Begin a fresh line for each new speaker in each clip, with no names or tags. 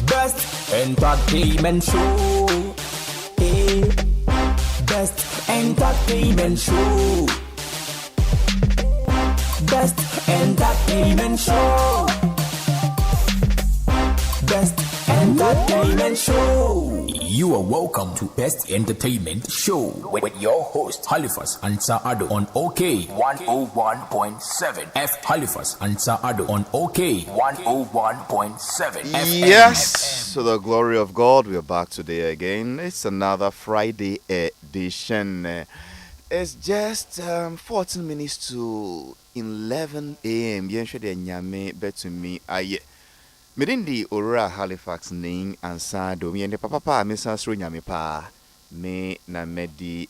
Best entertainment show. Hey. Best entertainment show. Best entertainment show. Best entertainment show. You are welcome to Best Entertainment Show with your host Halifax Addo on OK 101.7 F. Halifax Addo on OK 101.7 FM.
Yes, to the glory of God, we are back today again. It's another Friday edition. It's just 14 minutes to 11 a.m. Yenshede nyame betumi aye. Mirindi ora Halifax ning ansado mi ende papa me sansro nyame pa me na medi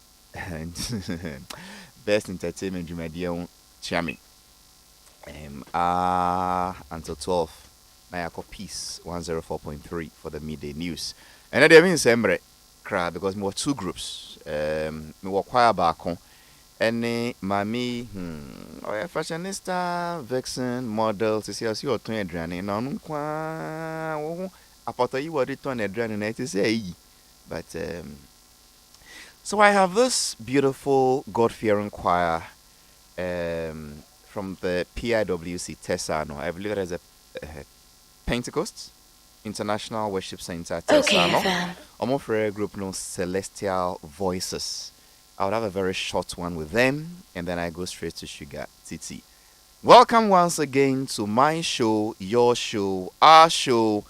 Best Entertainment Jumadi on Chami. Until 12 na yako peace 104.3 for the midday news. And that means sembre cry because we were two groups. We were choir back on any mami fashionista vixen model to see us your twin adrenaline no kwa apart you were return adrenaline to say but so I have this beautiful God-fearing choir from the PIWC Tesano. I believe it is a Pentecost International Worship Center Tesano. I'm for a group known Celestial Voices. I would have a very short one with them, and then I go straight to Shugatiti. Welcome once again to my show, your show, our show,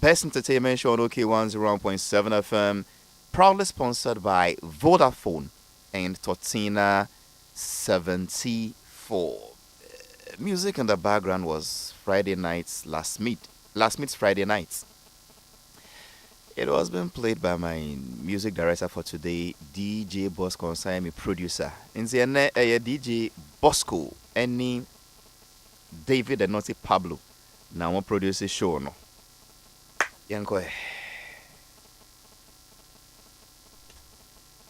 Best Entertainment Show on OK 101.7 FM, proudly sponsored by Vodafone and Totina 74. Music in the background was Friday night's Last Meet's Friday nights. It was being played by my music director for today, DJ Bosco, and my producer. In the end, DJ Bosco, any David and not Pablo. Now I'm producing show no. Yanko.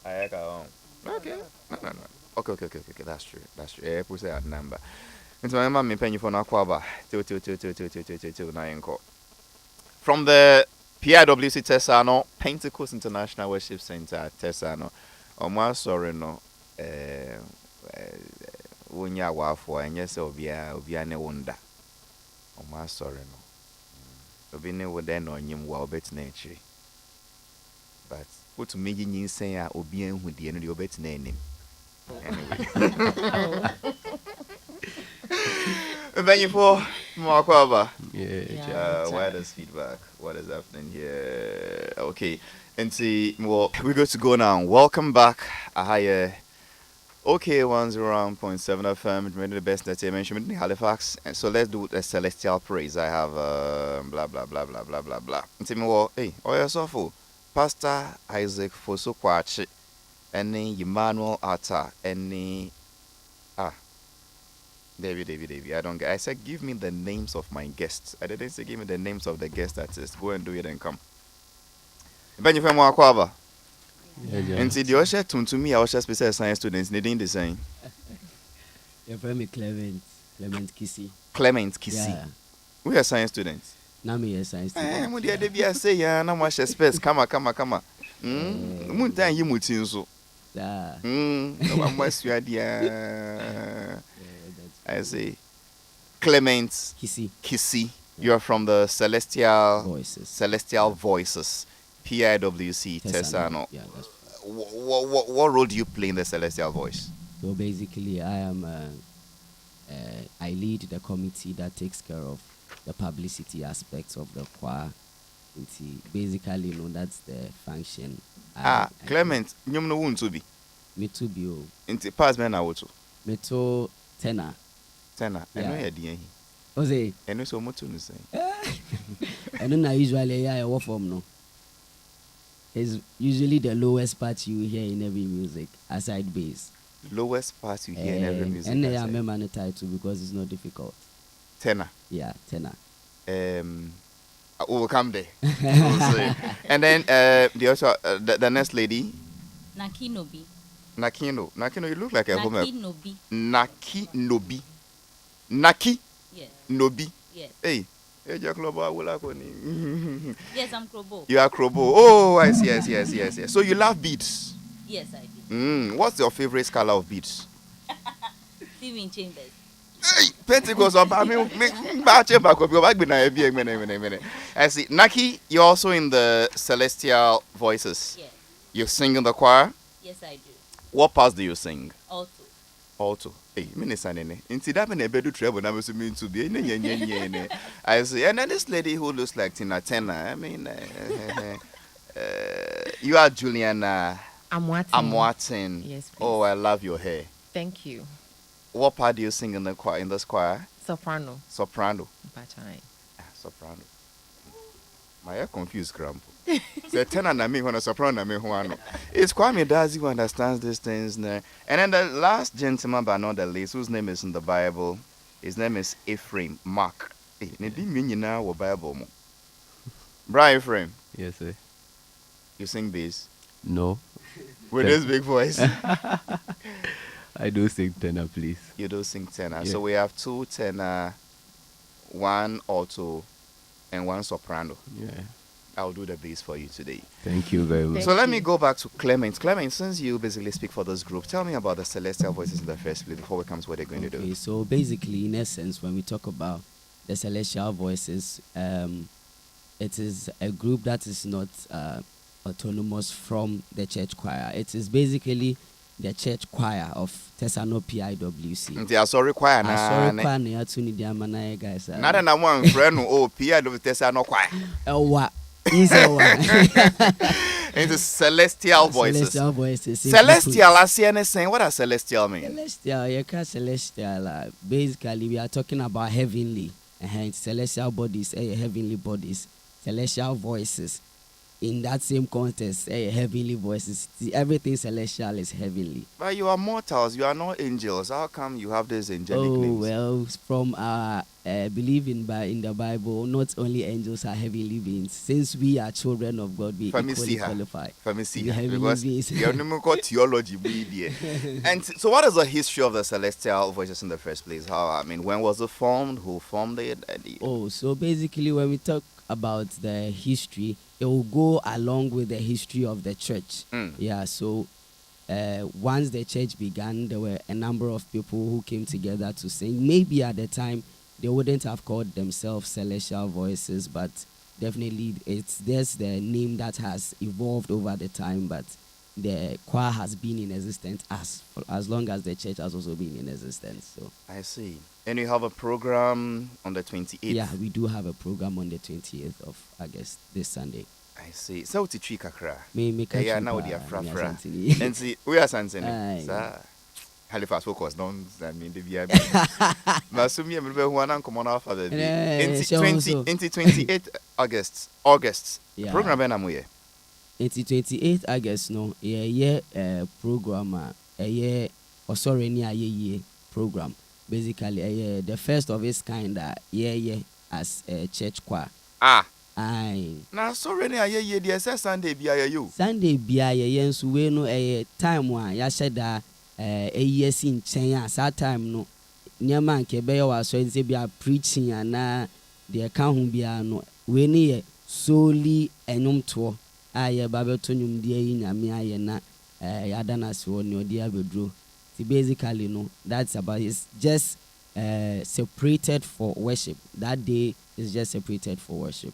Okay. No. Okay. That's true. Put that number. Into my mom paying for Nakwaba. 2 From the PIWC Tesano, Pentecost International Worship Center Tesano. Oma sorry no unya wafo enyese obia ne wonda. Oma sorry no. Obi ne woda no nyim wa obet na echi. But what to meji nyinsen a obi enhu de no de obet na enim. Anyway. Thank you for Markwaba. Yeah. What is feedback? What is happening here? Okay. And see, well, we're going to go now. Welcome back. OK 101.7 FM, the Best Entertainment Show in Halifax. And so let's do a celestial praise. I have blah blah blah blah blah blah blah. And see, well, hey, oh Pastor Isaac Fosokwachi, any Emmanuel Atta, any David. I said, give me the names of my guests. I didn't say give me the names of the guest artists. Go and do it and come. Ben, you find more Aquava. And see, the Osha to me, I was just special science students needing the same.
Your friend Clement Kissy.
Clement Kissy.
Yeah.
We are science students.
Now me a science student.
What did they say? Yeah, now much space. Come on. Moon time you mutin so.
Yeah.
I'm West I say Clement Kissy. You are from the Celestial Voices. PIWC Tesano.
Yeah, that's
what role do you play in the Celestial Voice?
So basically, I lead the committee that takes care of the publicity aspects of the choir. Basically, that's the function.
Clement, you know who to be?
Me too be.
Into past men are also.
Me too tenor.
I know you're doing.
Ose.
I know so much to say.
I don't know usually I work from no. It's usually the lowest part you hear in every music, aside bass.
Lowest part you hear in every music.
And I remember the title because it's not difficult.
Tenor.
Yeah, tenor.
We'll come there. And then the next lady.
Nakinobi.
Nakino, you look like a woman.
Nakinobi.
Naki?
Yes.
Nobi?
Yes.
Hey, your club will
Yes, I'm Krobo.
You are Krobo. Oh, I see, yes. So you love beads?
Yes, I do.
What's your favorite color of beads?
Steven Chambers.
Hey, Pentecost. I see. Naki, you're also in the Celestial Voices.
Yes.
You sing in the choir?
Yes, I do.
What parts do you sing?
Also.
Hey, minister nene. Inti that me bedu trouble na me so mean to be. I see. And then this lady who looks like Tina Turner. I mean, you are Juliana Amwatin.
Yes, please.
Oh, I love your hair.
Thank you.
What part do you sing in the choir? In this choir?
Soprano.
Soprano.
Bachai.
Soprano. My confused grandpa. The tenor na me when a soprano na me who it's Kwame Dazi who understands these things. And then the last gentleman, but not the least, whose name is in the Bible, his name is Ephraim Mark. Hey, ne di me nyina wo Bible mo. Brian Ephraim.
Yes, sir.
You sing bass?
No.
With this big voice.
I do sing tenor, please.
You do sing tenor.
Yeah.
So we have 2 tenor, 1 alto, and 1 soprano.
Yeah.
I'll do the bass for you today.
Thank you very much.
So let me go back to Clement. Clement, since you basically speak for this group, tell me about the Celestial Voices in the first place before we come to what they're going to do.
Okay, so basically, in essence, when we talk about the Celestial Voices, it is a group that is not autonomous from the church choir. It is basically the church choir of Tesano PIWC.
They are sorry choir
Sorry
na.
choir na to need the guys.
Nada na one friend oh PIWC Tesano choir.
What?
Into Celestial Voices.
Celestial Voices.
Celestial, I see anything. What does celestial mean?
Celestial, you can celestial. Basically, we are talking about heavenly. Celestial bodies, heavenly bodies. Celestial voices. In that same context, heavenly voices. Everything celestial is heavenly.
But you are mortals. You are not angels. How come you have these angelic names?
Well, from our believing in the Bible, not only angels are heavenly beings. Since we are children of God, we equally qualify.
Let me see
her.
Because you have theology. And so what is the history of the Celestial Voices in the first place? When was it formed? Who formed it?
So basically, when we talk about the history, it will go along with the history of the church. Yeah, so once the church began, there were a number of people who came together to sing. Maybe at the time, they wouldn't have called themselves Celestial Voices, but definitely there's the name that has evolved over the time, but the choir has been in existence as long as the church has also been in existence. So
I see. And you have a program on the 28th?
Yeah, we do have a program on the 28th of August, this Sunday.
I see. So, Tichi Kakra.
Yeah,
now they are fra. And see, we are Sansene. Halifax focus, don't I mean the VIP. Masumi and Rebel one come on off of the 28th August.
Yeah.
Program Benamuye.
28th August, no, program, program. Basically, the first of its kind, as a church choir. Aye.
Now, sorry, I dear Sunday be you.
Sunday be a so we no a time one, ya said that a year in China, that time no. Near man Kebe was so they be preaching and the account be no. We near solely enum tour. Aye, Babylonium dear in Yamia na Yadanas or no dear bedroom. Basically, no, that's about it's just separated for worship. That day is just separated for worship.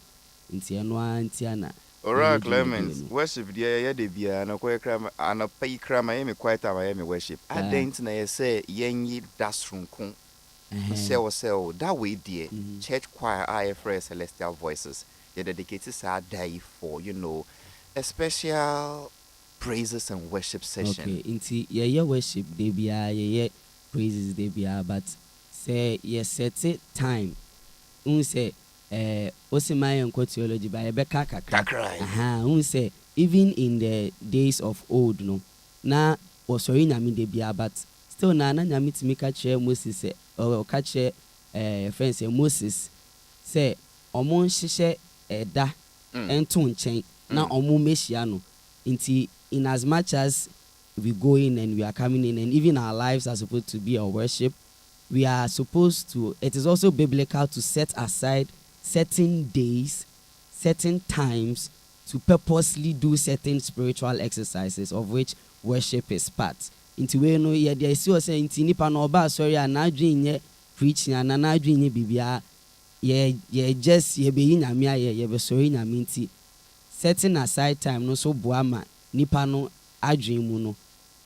Alright, Clement, worship dear Yadibia and a quack and a pay cram I am quite a Miami worship. I didn't say Yengi Dasrum Kun. Sell that way, dear. Church choir IFRS Celestial Voices. Your dedicated are day for, a special praises and worship session.
Okay, into worship they be praises they be but say yes set it time. Say Osimai and theology by Rebecca Kakra. Say even in the days of old no na was sorry nyami they be but still na nyami to make a Moses or catch friends say Moses say omon hihye da ento nchen na omo mehia no inti in as much as we go in and we are coming in and even our lives are supposed to be a worship, we are supposed to, it is also biblical to set aside certain days, certain times to purposely do certain spiritual exercises, of which worship is part. Into we know ye there see us into nipa no ba sorry na adwin ye preaching na adwin ye bibia ye just ye be nyame aye ye be sorry nyame nti setting aside time no so boama nipa no adwin mu no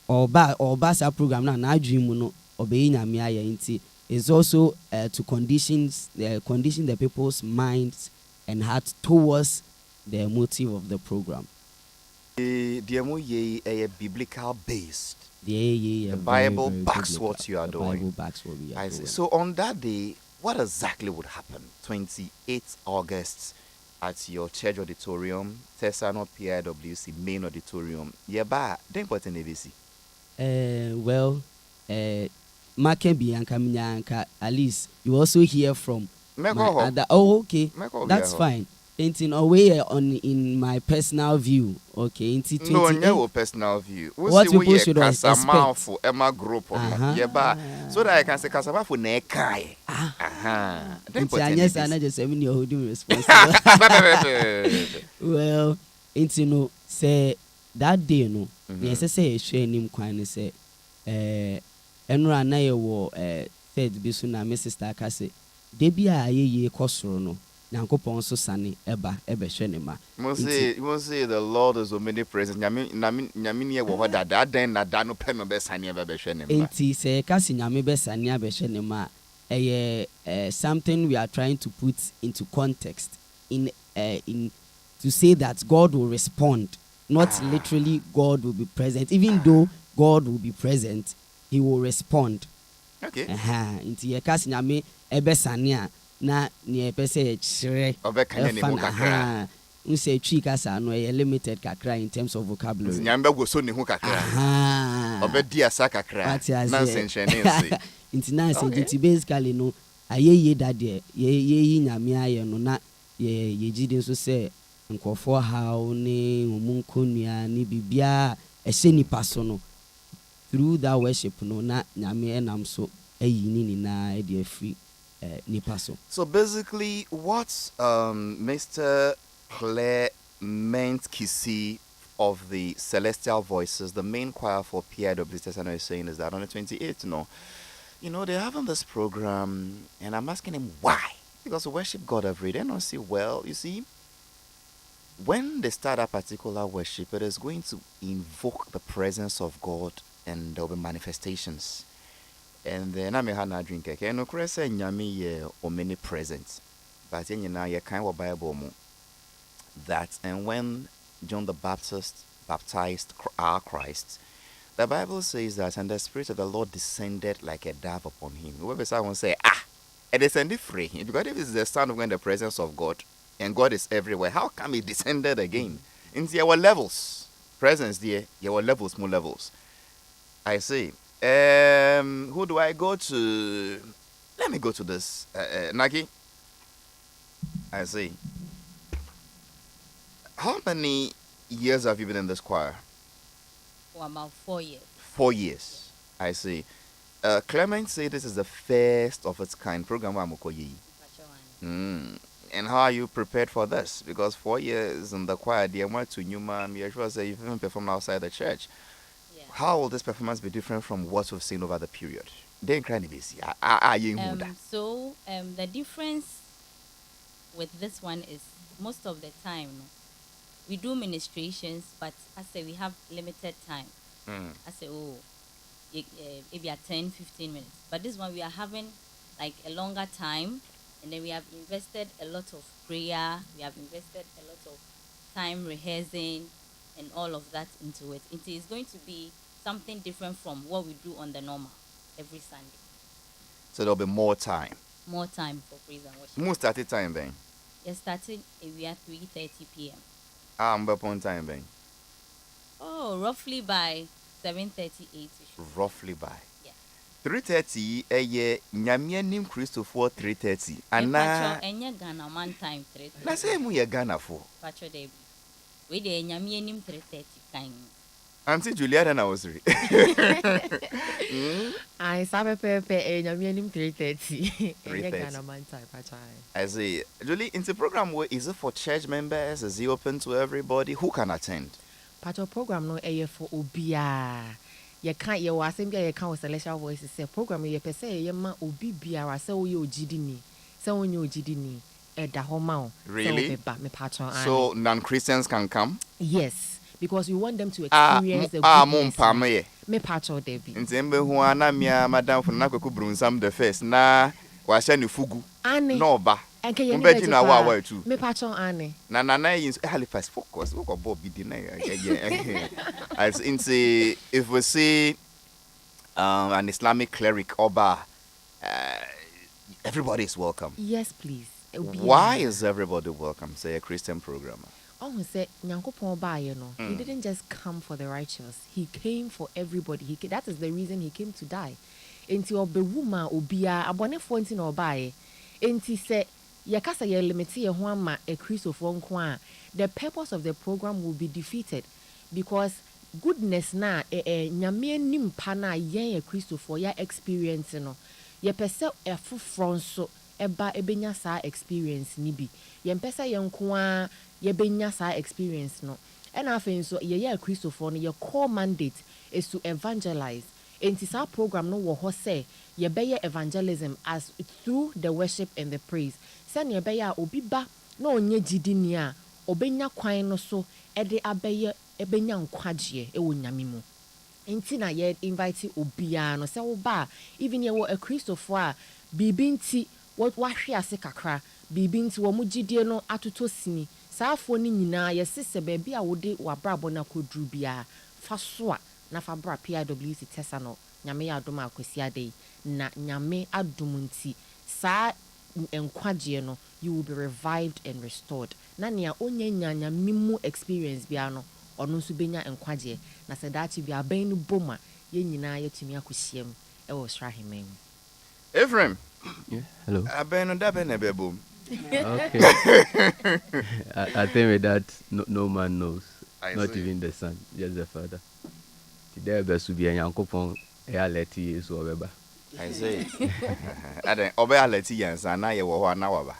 oba sa program na adwin mu no obey nyame aye nti is also to condition the people's minds and heart towards the motive of the program.
The biblical based.
The
Bible
very
backs
biblical.
what you are doing.
The Bible backs what we are doing.
So on that day, what exactly would happen? 28th August at your church auditorium, Tesano PIWC main auditorium. Yeah, then what in ABC?
Marken Bianca Minyanka, at least you also hear from other. Oh, okay, that's fine. In a way, in my personal view, okay.
No, your personal view.
What people should expect.
For Emma group, so that I can say Kasama for Nekai.
Yes, I just say you're holding responsible. Well, no say that day no. Yes, say share him kwan say enra na ye wo third bi so na me sister ka say de bia ye kosoro no nyankopon so sane eba hwe ne ma
you say the Lord is omnipresent nyame ne wo hoda da den na da no pe no be sane eba hwe ne ma
enti say ka se nyame be sane aba hwe ne ma something we are trying to put into context in to say that God will respond, not literally God will be present. Even though God will be present, he will respond.
Okay.
Inti ye kasi nyame ebe sania na ni ebe se chire
obeka ne mu kakra.
Unse twi kasa no ye limited kakra in terms of vocabulary.
Nyame go so ne hu kakra. Obedi asa kakra. Nonsense nse.
Inti nonsense inti basically no ayeye dade ye nyame aye no na ye gidi so se nkofo how ne omunkonua ni bibia ehye nipa so no through that worship no na nyame enam so ayini ni na e de free nipa so.
So basically what Mr. Clement Kisi of the Celestial Voices, the main choir for PIWC, is saying is that on the 28th, they're having this program, and I'm asking him why. Because worship God every day. And I say, well, you see, when they start a particular worship, it is going to invoke the presence of God, and there will be manifestations. And then I may have a drink. Okay, no crese nyami omnipresent, but you know you kind of Bible that. And when John the Baptist baptized our Christ, the Bible says that, and the Spirit of the Lord descended like a dove upon him. Whoever someone say, it descended free, because if it's the Son of God, the presence of God, and God is everywhere, how come he descended again? Into our levels, presence there, your levels, more levels. I see. Who do I go to? Let me go to this. Nagi. I see. How many years have you been in this choir?
For about 4 years.
4 years. I see. Clement said this is the first of its kind program. And how are you prepared for this? Because 4 years in the choir, the amount to Newman, you sure say you've even performed outside the church.
Yeah.
How will this performance be different from what we've seen over the period? The
difference with this one is most of the time we do ministrations, but I say we have limited time. I say, maybe at 10-15 minutes. But this one we are having like a longer time, and then we have invested a lot of prayer, we have invested a lot of time rehearsing and all of that into it. It is going to be something different from what we do on the normal every Sunday.
So there'll be more time.
More time for praise and worship.
More started time then?
It started at 3:30 p.m.
But on time then?
Oh, roughly by 7:38.
Roughly by?
Yeah.
3:30 a year, Nyamianim Christo for 3:30. And now,
Ghana man time 3:30.
Na say mu ye Ghana for.
Pacho Debbie. We de Nyamianim 3:30 kind.
Auntie Julia and I was
I sabe pepe nyamianim 3:30.
3:30. I see. Julie, in the program, is it for church members? Is it open to everybody? Who can attend?
Pacho program no for obia. You can't you asem bia you can't celestial voices say program you pese ye ma obi biara say wo ye ogidini. Say wo nye ogidini. Da homa.
Really?
Me pacho.
So non-Christians can come?
Yes. Because we want them to experience the goodness. Me pacho Debbie.
Nzembe huana mia madam for na kwaku brunsam the first na wa hye ne fugu. No ba. Mbeti na wa too.
Me pacho ane.
Na yin Halifax focus. We go bob bi na as in say if we say an Islamic cleric oba everybody is welcome.
Yes, please.
Why is everybody welcome? Say a Christian programmer.
Oh, say Nyankopon ba ye no. He didn't just come for the righteous. He came for everybody. That is the reason he came to die. Enti obewuma obia abonefo nti na obaye. Enti se yakasa ye limit ye ho ama a Christopher nko a, the purpose of the program will be defeated because goodness na nyame nimpa na yen a Christopher ya experience no. Ye pese efofro nso eba ebenya sa experience ni bi. Ye mpese ye nko a ye benya sa experience no. And after so ye Christopher no your core mandate is to evangelize. Enti sa program no wo ho say ye beye evangelism as through the worship and the praise. Say ye beye obi ba na onye gidini a obenya kwan no so e de abeye ebenya nkwagie e wo nyame mu. Enti na ye invite obia no say wo ba even ye wo a Christopher a bibi nti what wahwe ase kakra bibi nti wo mu gidie no atoto sini saafo ni nyina ye sese ba bia wo de wabrabo na kodru bia fa so a na fa bra PIWC tesa no nyame ya adom akwasi ade na nyame adom nti saa enkwagye no you will be revived and restored na nea onye nyanya mimu experience bia no ono nso benya enkwagye na se dachi bia ban no boma ye nyina yetumi akosiam e wo srahemen.
Ephraim.
Yeah, hello.
Aben da ben ebebom.
Okay. I think with that no man knows. Not even the son, just the father. Today best to be a yankopon let you so obeba.
I say. Aden obe let you answer na ye wo ho na waba.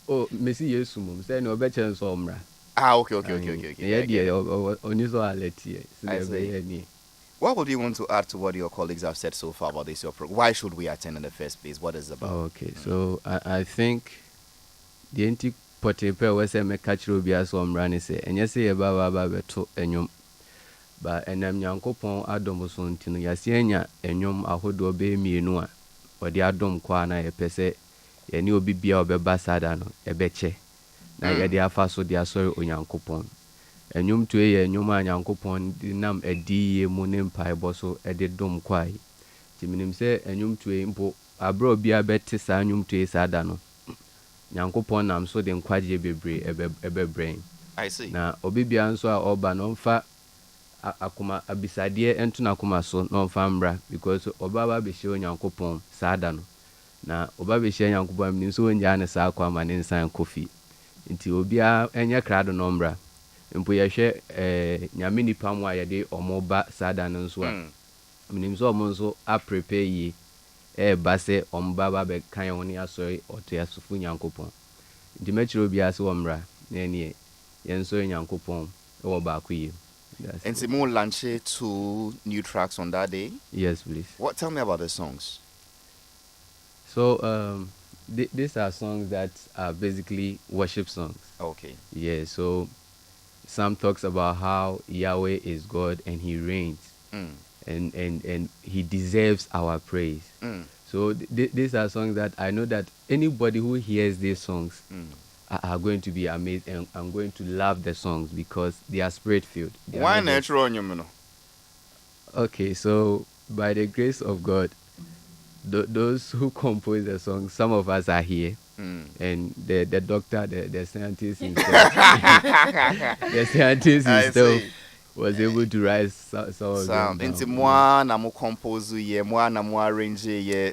Oh, Messi Yesu mum say no be chen so mra.
Okay.
Yeah, dear, only so let you.
What would you want to add to what your colleagues have said so far about this your program? Why should we attend in the first place? What is it about?
Okay, so I think the anti potepe was a catcher be as one running say, and yes, say about to enyum. But and I'm Yankopon Adomoson Tino Yasiania, enyum a hood obey me no, or the Adom Kwana a pese, a new bibia or bebasadano, a beche. Na ya dia faso dia sorry Onyankopon. Enyum to ye enyuma Nyankopon dinam edi mu ne mpa eboso ede dom kwai. Timinim se enyum to ye mpo abro bia beti sa enyum to ye sada no. Nyankopon nam so de nkwaje bebre ebe brain.
I see.
Na obi bia nso a oba no mfa akoma abisade entu na akoma so no mfa mbra because oba ba be hye Onyankopon sada no. Na oba be hye Nyankopon nim so onja ne sa akwa ma ne nsan kofi. Nti obia enye krado no mbra. Mpo ye hwe nyame nipa mu ayede omoba sada no nso a. Minim so omo nso a prepare yi ba se omba ba be kan woni asori oto yasufu Nyankopon. Nti mechiro bia se omra na enie yenso Nyankopon e wo ba akuyi.
And Simon launch 2 new tracks on that day?
Yes, please.
Tell me about the songs.
So these are songs that are basically worship songs.
Okay.
Yeah, so some talks about how Yahweh is God and he reigns. And he deserves our praise. So these are songs that I know that anybody who hears these songs are going to be amazed and I'm going to love the songs because they are spirit-filled.
Why natural on you?
Okay, so by the grace of God, those who compose the songs, some of us are here. And the doctor, the scientist himself, the scientist himself was able to write sound.
Into moi na mo compose ye, moi na mo arrange ye.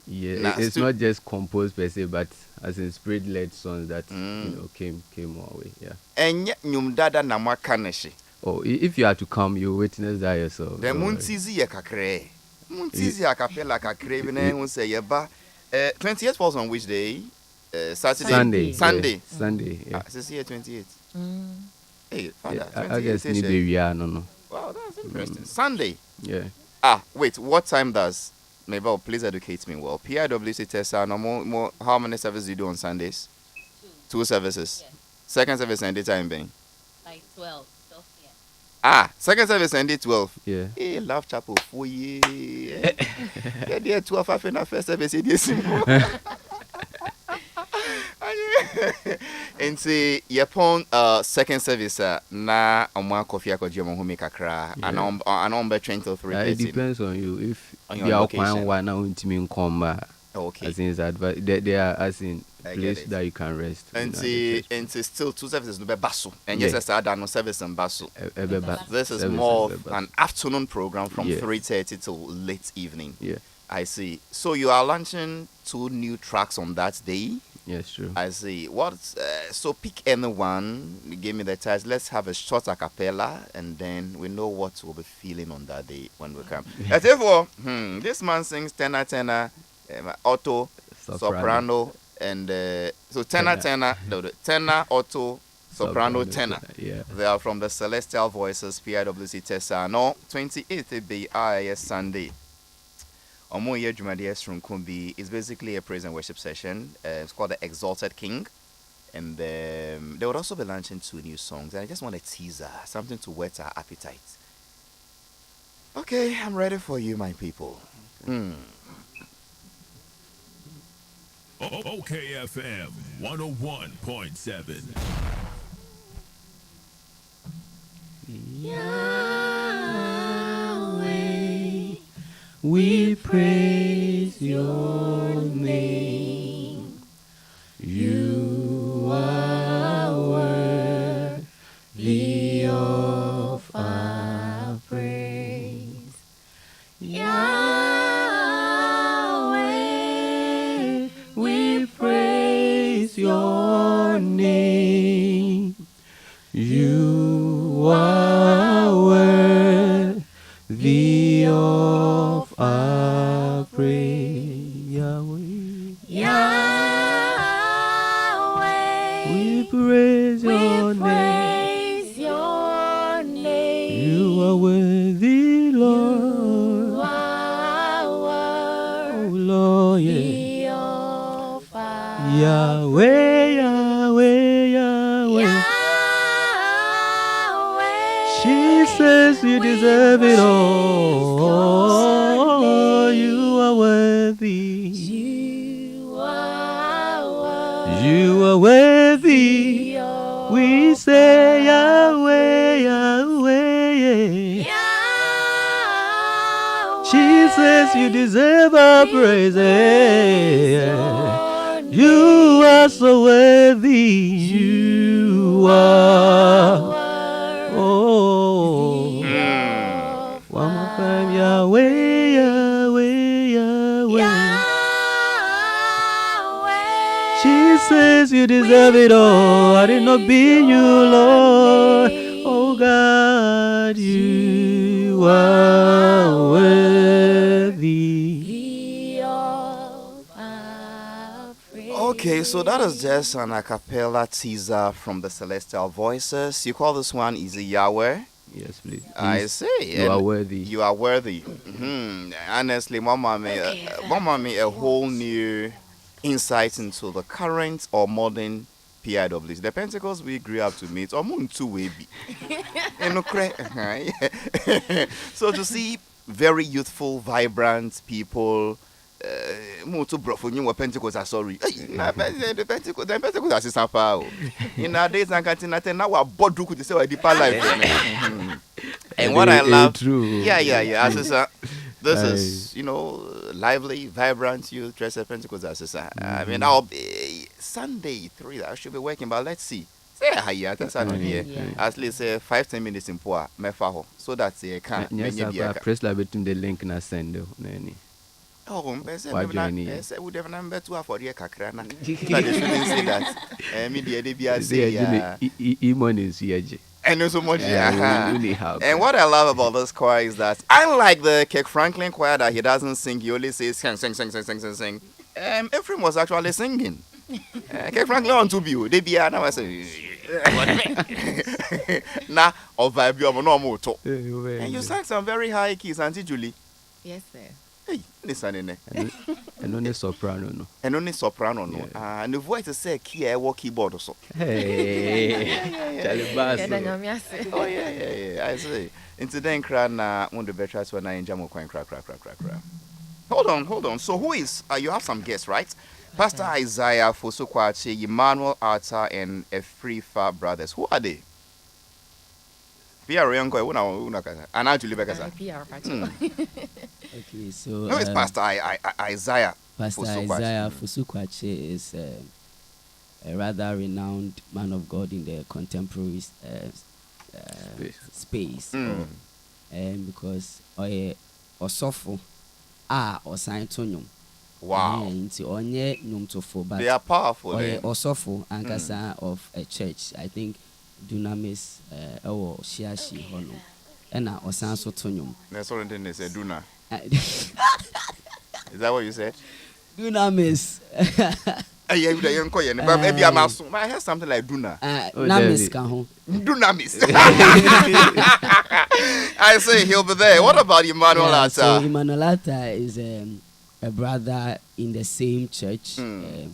Yeah, it's not just composed per se, but as in spirit-led songs that came our way. Yeah.
And yet nyum dada na mo kaneshi.
Oh, if you are to come, you witness that yourself.
The Muntizi Yakakre. Muntizi Acapella Kakre, who say Yaba. 28th falls on which day? Saturday.
Sunday.
Yeah.
Sunday. Yeah.
This year 28th. Hey, Father,
I guess maybe no.
Wow, that's interesting. Sunday.
Yeah.
Wait, what time does Mabel, please educate me well. PIWC Tessa, no more how many services do you do on Sundays? Two services.
Yes.
Second service and daytime being?
Like 12 p.m.
Second service and day 12.
Yeah.
Hey, Love Chapel for ye. Yeah, dear 12 after the first service, it is simple. And say Yapon second service na amwa coffee akọji omo home kakra and on be 20 to 3.
It depends on you. If
on
you are
location.
one now intimi come.
Okay.
As in that, but there are as in place that you can rest.
And say still two services no be basso. And yes, I done no service and basso. This is more of an afternoon program from 3:30 till late evening.
Yeah.
I see. So you are launching 2 new tracks on that day.
Yes, true.
I see. So pick anyone. Give me the title. Let's have a short a cappella, and then we know what we'll be feeling on that day when we come. Therefore, this man sings tenor, alto, soprano, and so tenor, alto, soprano, tenor.
Yeah.
They are from the Celestial Voices, PIWC Tessa. No, 28th be IIS Sunday. Omoye Jumadias from Kumbi is basically a praise and worship session. It's called The Exalted King. And they would also be launching 2 new songs. And I just want a teaser, something to whet our appetite. Okay, I'm ready for you, my people.
OKFM 101.7.
Yahweh, we praise your name. You are worthy of our praise. Yahweh, we praise your name. You are worthy of our praise. Yahweh,
Yahweh,
we praise your name.
praise your name.
You are worthy, Lord.
You are
Oh, Lord, yeah.
worthy of our
Yahweh, Yahweh, Yahweh.
Yahweh.
Jesus, you deserve it all. You are worthy.
You are worthy.
You are worthy.
of
We say Yahweh, Yahweh.
Yahweh.
Jesus, you deserve our praise.
Your
You are so worthy. You are. Oh, one more time, Yahweh, Yahweh, Yahweh. Jesus, you deserve it all. I did not be you, Lord. Oh God, you are worthy.
Okay, so that is just an a cappella teaser from the Celestial Voices. You call this one Easy Yahweh?
Yes, please.
I see.
You are worthy.
You are worthy. Honestly, Mama made a whole new insight into the current or modern PIWs. The Pentacles we grew up to meet, or moon two way be. So to see very youthful, vibrant people. More to bro for you Pentacles are sorry. The Pentacles are somehow. In our days and can't now our body could say a deeper life. And what I love, yeah. As this is, lively, vibrant. You dress a Pentacles as I mean, I'll be Sunday 3. I should be working, but let's see. Say hi, that's at least 5-10 minutes in poor mefaho, so that's a can.
Yes, press la between the link na send nani.
Oh, would have number 2 for the Kakrana. But they shouldn't say that. Media, they be say,
E-money is here.
And so much.
we really have.
And what I love about this choir is that unlike the Kirk Franklin choir that he doesn't sing, he only says sing, sing, sing, sing, sing, sing, sing. Ephraim was actually singing. Kirk Franklin on to be. They be now I say. Nah, or vibe you no more. And you sang some very high keys, Auntie Julie.
Yes, sir.
Hey, listen in there.
And only soprano, no.
And only soprano, no. And the voice is say key, I work keyboard or so.
Hey, Charlie Bass.
Oh yeah. I say. Into then cran one the better when I enjoy more crack. Hold on. So who is? You have some guests, right? Pastor Isaiah Fosukwachi, Emmanuel Arthur, and Efrifa brothers. Who are they? PR young boy, and actually
Okay, so
no, it's Pastor Isaiah.
Pastor Isaiah Fosukwachi is a rather renowned man of God in the contemporary space. Because Osofo Osan Tonyum.
Wow.
But
They are powerful.
Osofo Ankasa of a church. I think Dunamis Shiashi Hono. And Osan Sotonyum.
That's what they say, Duna. Is that what you said?
Dunamis.
But maybe I heard something like Duna.
Namis Kaho.
Dunamis. I say he'll be there. What about Emmanuel Atta?
So Emmanuel Atta is a brother in the same church, an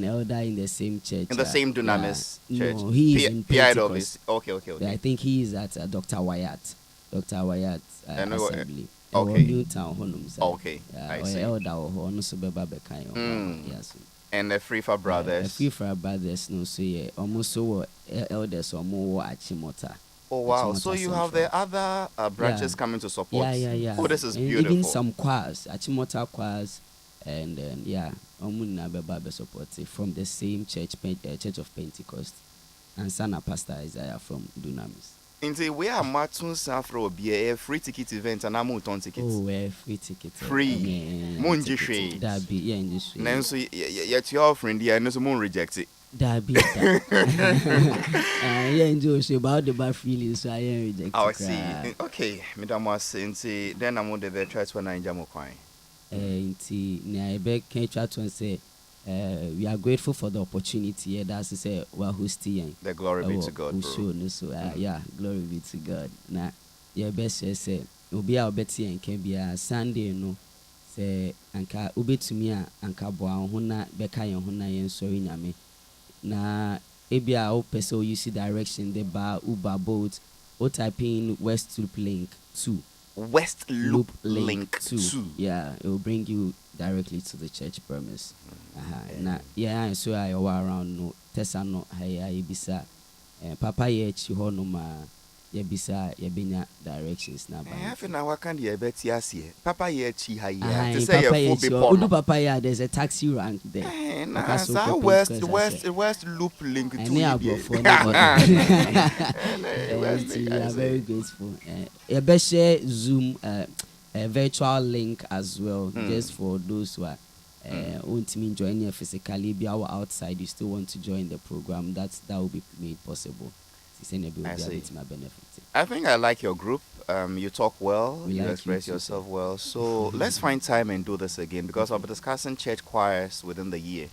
elder in the same church.
In the same Dunamis church?
No, he is in Pentecost.
Okay.
I think he is at Dr. Wyatt Assembly.
Okay.
Newtown,
okay. I see.
Elder yes.
And the Freefa brothers.
The Freefa brothers, no, so yeah, almost so elders or more Achimota.
Oh wow! So you have the other branches coming to support.
Yeah.
Oh, this is
and
beautiful.
Even some choirs, Achimota choirs, and Omuna Beba support from the same church, Church of Pentecost, and Sana Pastor Isaiah from Dunamis.
Indeed, we are Matun Safro be a free ticket event and I'm on tickets.
Oh, we're free ticket.
Free. Munji shade.
That be yeah,
Nanso, yet your friend here, no someone reject it.
That be that. Yeah, enjoy about the bad feelings, so I reject.
I see. Okay, Madam was saying, then I'm on the church when I jam coin.
Can try to say, we are grateful for the opportunity. Yeah, that's to say, we're hosting.
The glory be to God, bro.
Yeah, glory be to God. Now, your best say, will be our Betty and can be a Sunday, no. Say, Anka Ube to me, Anka Boa, Huna, Becca, and Huna, and sorry, Name. Na ebia o person you see direction the bar Uber boat o type in West Loop Link 2.
West Loop Link 2.
Yeah, it will bring you directly to the church premise. Na yeah, so I around no Tessa no haya ibisa papa ye chi ho no ma yebisa yebenya directions na ba.
Half an hour can you bet yes here. Papa ye chi haya. To say
a
full
papa ya there's a taxi rank there.
West Loop Link 2.
We are very grateful. A share Zoom a virtual link as well, just for those who are won't mean joining physically, be our outside, you still want to join the program, that will be made possible.
I think I like your group. You talk well, you express yourself well. So let's find time and do this again, because I'll be discussing church choirs within the year.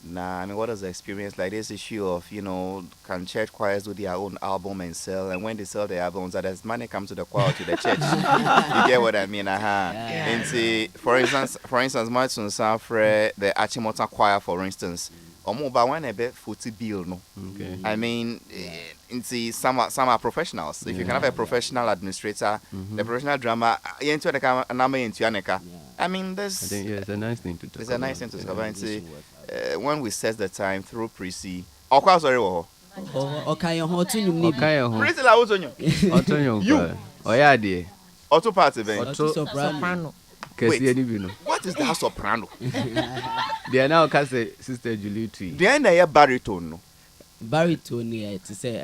Nah, I mean, what is the experience like? This issue of, can church choirs do their own album and sell? And when they sell their albums, that as money comes to the choir, to the church. You get what I mean? And see, for instance, Martin Safre, the Achimota choir, for instance, one a bit 40 bill, no.
Okay.
I mean, some are professionals. If you can have a professional administrator, the professional drummer, I mean, this.
I think it's a nice thing to talk about.
It's a nice thing to talk about. And see, when we set the time through pre-C, sorry, Auto party,
soprano.
What is that soprano?
They are now Sister Julie Tree.
They are a baritone.
Baritone, to say,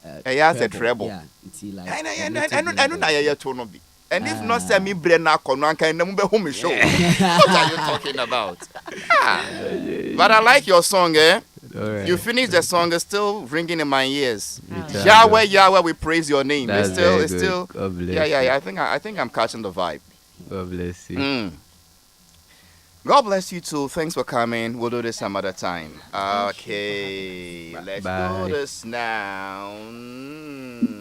a treble.
Yeah, like.
I know tone of it. And if not, send me Brenna Conranka and number home show. What are you talking about? But I like your song, eh?
Right.
You finished the song, it's still ringing in my ears.
Me
Yahweh, we praise your name.
That's
It's
very
still.
good. God bless
Yeah.
you.
I think I'm catching the vibe.
God bless you.
God bless you too. Thanks for coming. We'll do this some other time. Okay, let's
Bye.
do this now.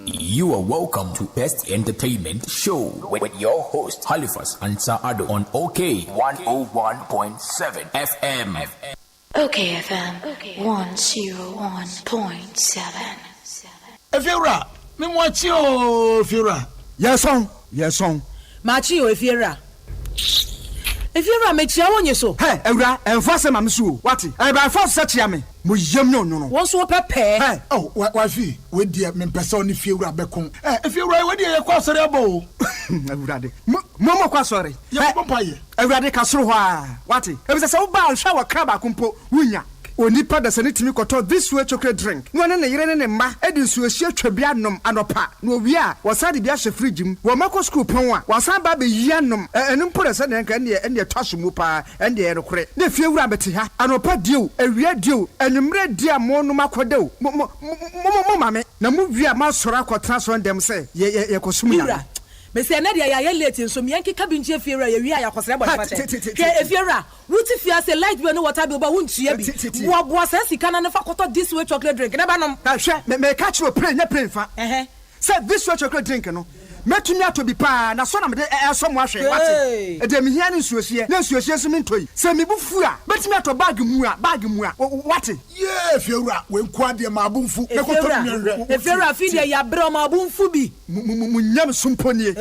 You are welcome to Best Entertainment Show with your host Halifax Addo on OK 101.7 FM.
OK FM 101.7.
Efiora, me mwachi o Efiora. Yes on.
Machi o Efiora. Efiora me chia wonye so.
Hey, Ewura, enfase ma me so. Wati? E ba fa so chia me. Mo yem no.
Won so pepe.
Hey, oh, wa fi, we dia me pese oni Efiora bekon. Efiora we dia ye kwa sore abo. Ewura de. Mo kwa sore. Ye ko paye. Ewura de ka soro ho a. Wati? E be se wo ba hwa wa kraba kompo wunya. Onipa da sane timi koto this way chocolate drink no ne yire ne mma edi nsuohie twabia nom anopa no owi a wasade bia hye fridge mu wo mako school pon a wasan ba be yia nom enu mpore se ne nka ne twaso mu pa ende e rekore ne fie wura beti ha anopa dio awia dio enumre dia mo no makodew mo mame na mu wi a ma sora akotra so ndem se ye kosum ya
me say na dia ya late nso me yanki kabinji Efiora ye wi a yakosere body pate ke Efiora wuti fia say light bill no water bill ba wuntua bi wo say sika na fa koto this way chocolate drink na ba nom
hwe me catch you play fa say this way chocolate drink no metumi ato bi pa na so na me so mo ahwe wate e de me hia ne nsuohie na nsuohie so me ntoi se me bufu a betumi ato bag mu a wate
yeah Efiora we nkwa de ma abunfu
me koto nwe Efiora fi de ya bre ma abunfu bi
munyam sumponie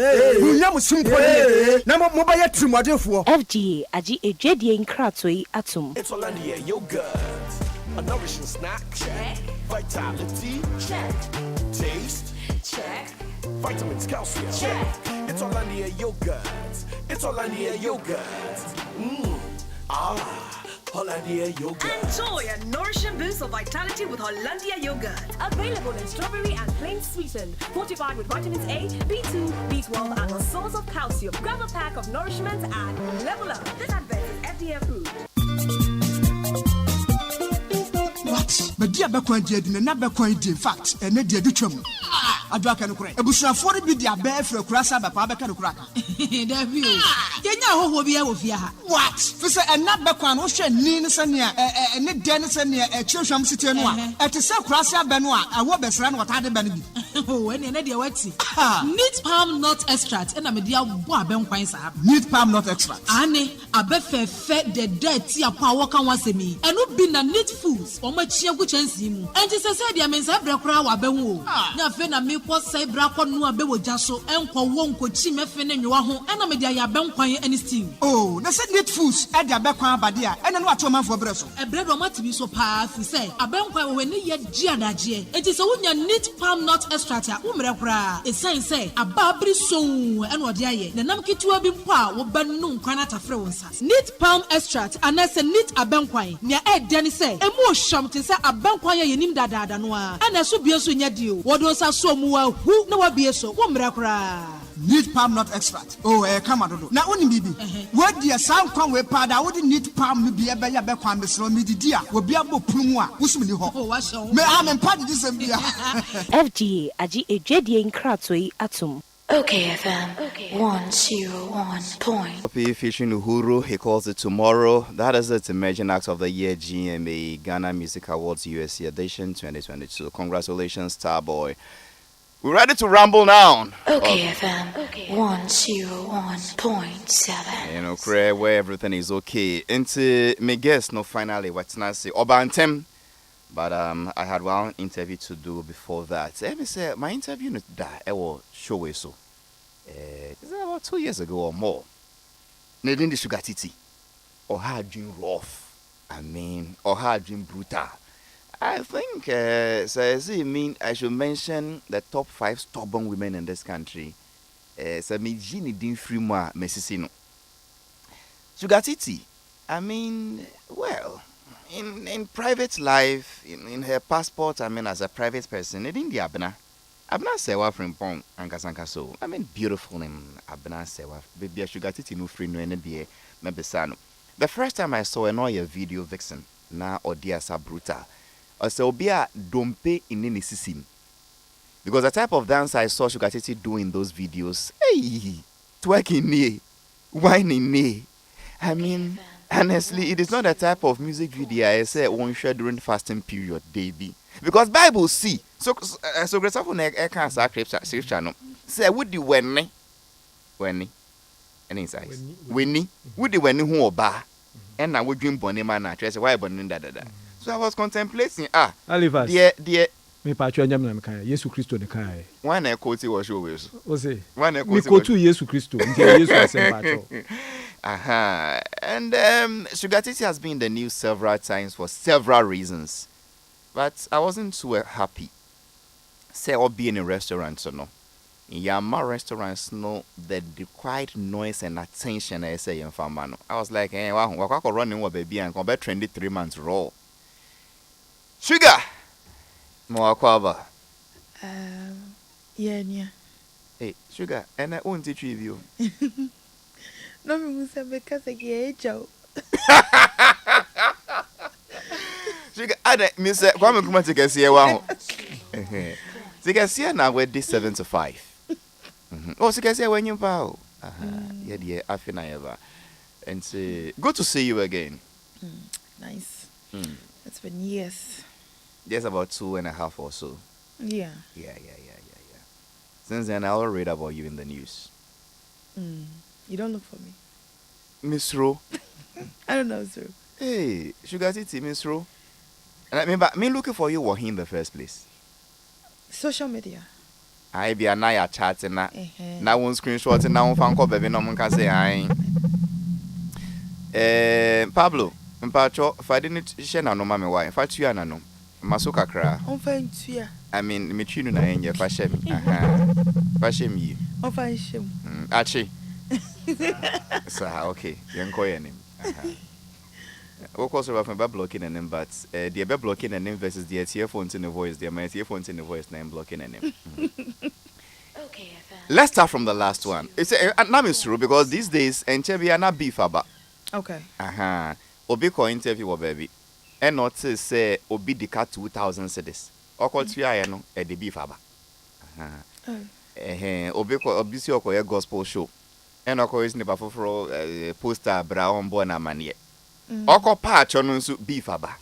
na mo ba ya trimodefo
FGA agi ejwedie nkratoi atom.
It's Hollandia yogurt, a nourishing snack. Check. Vitality. Check. Taste. Check. Vitamins, calcium. Check. It's Hollandia yogurt. It's Hollandia yogurt. Hollandia yogurt.
Enjoy a nourishing boost of vitality with Hollandia yogurt. Available in strawberry and plain sweetened, fortified with vitamins A, B2, B12, and a source of calcium. Grab a pack of nourishment and level up. This advert is FDA approved.
What? But dear Bakwan did never quite in fact, and dear Duchum. I drink and crack. A bush of 40 be their bear for a crassa by Pabaka cracker. What? For and not Bakwan, Ocean, Nina and Nick Dennis and a Chilsham City and one. At the South Crassa Benoit, I will best run what I did.
Oh, when an idea what see. Neat palm nut extract and a media wabem quines up.
Neat palm nut extract.
Annie, a befe fed the dead tea a power can once me. And not been a neat foods or much cheer which ends him. And just said, I mean, Sabra Crow, a bemo. Now, Fena me was say Braco no bewo jaso, and for one could chim FN and you are home, and a media bem quiet any steam.
Oh, that's a neat foods at their background, Badia, and then what your man for Bresso.
A bread or to be so powerful, say, a bem quiet when yet Giadagie. It is a woman neat palm nut extract, Umra. A sign say, a barbary soon, and what yaye, the Namki to a bimpa will burn noon canata frozen. Neat palm extract, and that's a neat a banquine. Near Ed Denny say, a more sham to say a banquine in him that noa, and a subios in your deal. What was a so mua who no be so, Umra.
Neat palm nut extract. Oh, come on. Now, only bibi. What dear sound come with pad, I wouldn't need palm to be a better back on the slow midi dear, will be able to plumwa, who's me ho. May I am part of this
FGA agi ejwedie nkratoi atom.
OK FM 101.
Featuring Uhuru, he calls it Tomorrow. That is its emerging act of the year, GMA Ghana Music Awards USA edition 2022. Congratulations, Starboy. We're ready to rumble now.
OK FM 101.7.
You know, where everything is okay. Into me guess, no, finally, what's not say Obantem. But I had one interview to do before that. Let me say, my interview no that I will show it so. It's about 2 years ago or more. Nadine the Shugatiti, or her dream rough. I mean, or her dream brutal. I think so. I should mention the top 5 stubborn women in this country. So me Jeannie Dean Fremont Messisino. Shugatiti. I mean, well. In private life, in her passport, I mean, as a private person, it in the Abna Sewa from Pong and Kasankaso. I mean, beautiful name, Abna Sewa. Baby, Shugatiti no free no any day, Mebesano. The first time I saw a video vixen, na Odia Sabruta, I said, Obia Dompe in any system. Because the type of dance I saw Shugatiti do in those videos, hey, twerking knee, whining knee. I mean, honestly, it is not the type of music video I say one share during fasting period, baby. Because Bible see, so great for I can't scripture no. Say would the when any size. When would the when who oba and I would dream bonny man address why bonny da. So I was contemplating
Halifax.
Dear
Me patcho nyam na meka Yesu Kristo ne kai.
Why na quote was show we so.
O say.
Why na
Me quote Yesu Kristo. Nti Yesu asem patcho.
And Shugatiti has been in the news several times for several reasons. But I wasn't too happy. Say or be in a restaurant or no. In Yama restaurants no the required noise and attention I say in Famano. I was like, wow, running what baby and come back trendy 3 months raw. Sugar Moakwaba.
Yeah.
Hey, Sugar, and I won't teach you.
No, me say because I get Joe.
Sugar, I miss it. Come on, take a see one. Take a see now with this 7 to 5. Oh, take a see when you bow. Yeah, I feel ever. And say, good to see you again.
Nice. It's been years.
Just about 2.5 or so.
Yeah.
Yeah. Since then, I will read about you in the news.
You don't look for me.
Miss Ro.
I don't know, sir.
Hey, Shugatiti, Miss Ro. And I remember me looking for you were in the first place.
Social media.
I be a night chatting now. Now one screenshot and now one fan call baby no one can say I. Pablo, Mpacho, if I didn't share no mama why. If I you no. Masuka kra.
On find you.
I mean, me chinu na enye fashion. Fashion you.
On find shame.
Achi. So okay, yanko yenim. Of course, we're blocking a name, but the blocking a name versus the earphones in the voice, the earphones in the voice, name blocking a name.
Okay,
let's start from the last one. It's name is true because these days, and Chebi are not beef about.
Okay.
Obi ko interview baby. And not to say Obi dika 2,000 cedis. Or call 3 no the beef aba. Obi ko obisi oko gospel show. And oko is never for poster brown bona manie. Oko patch on so beef aba.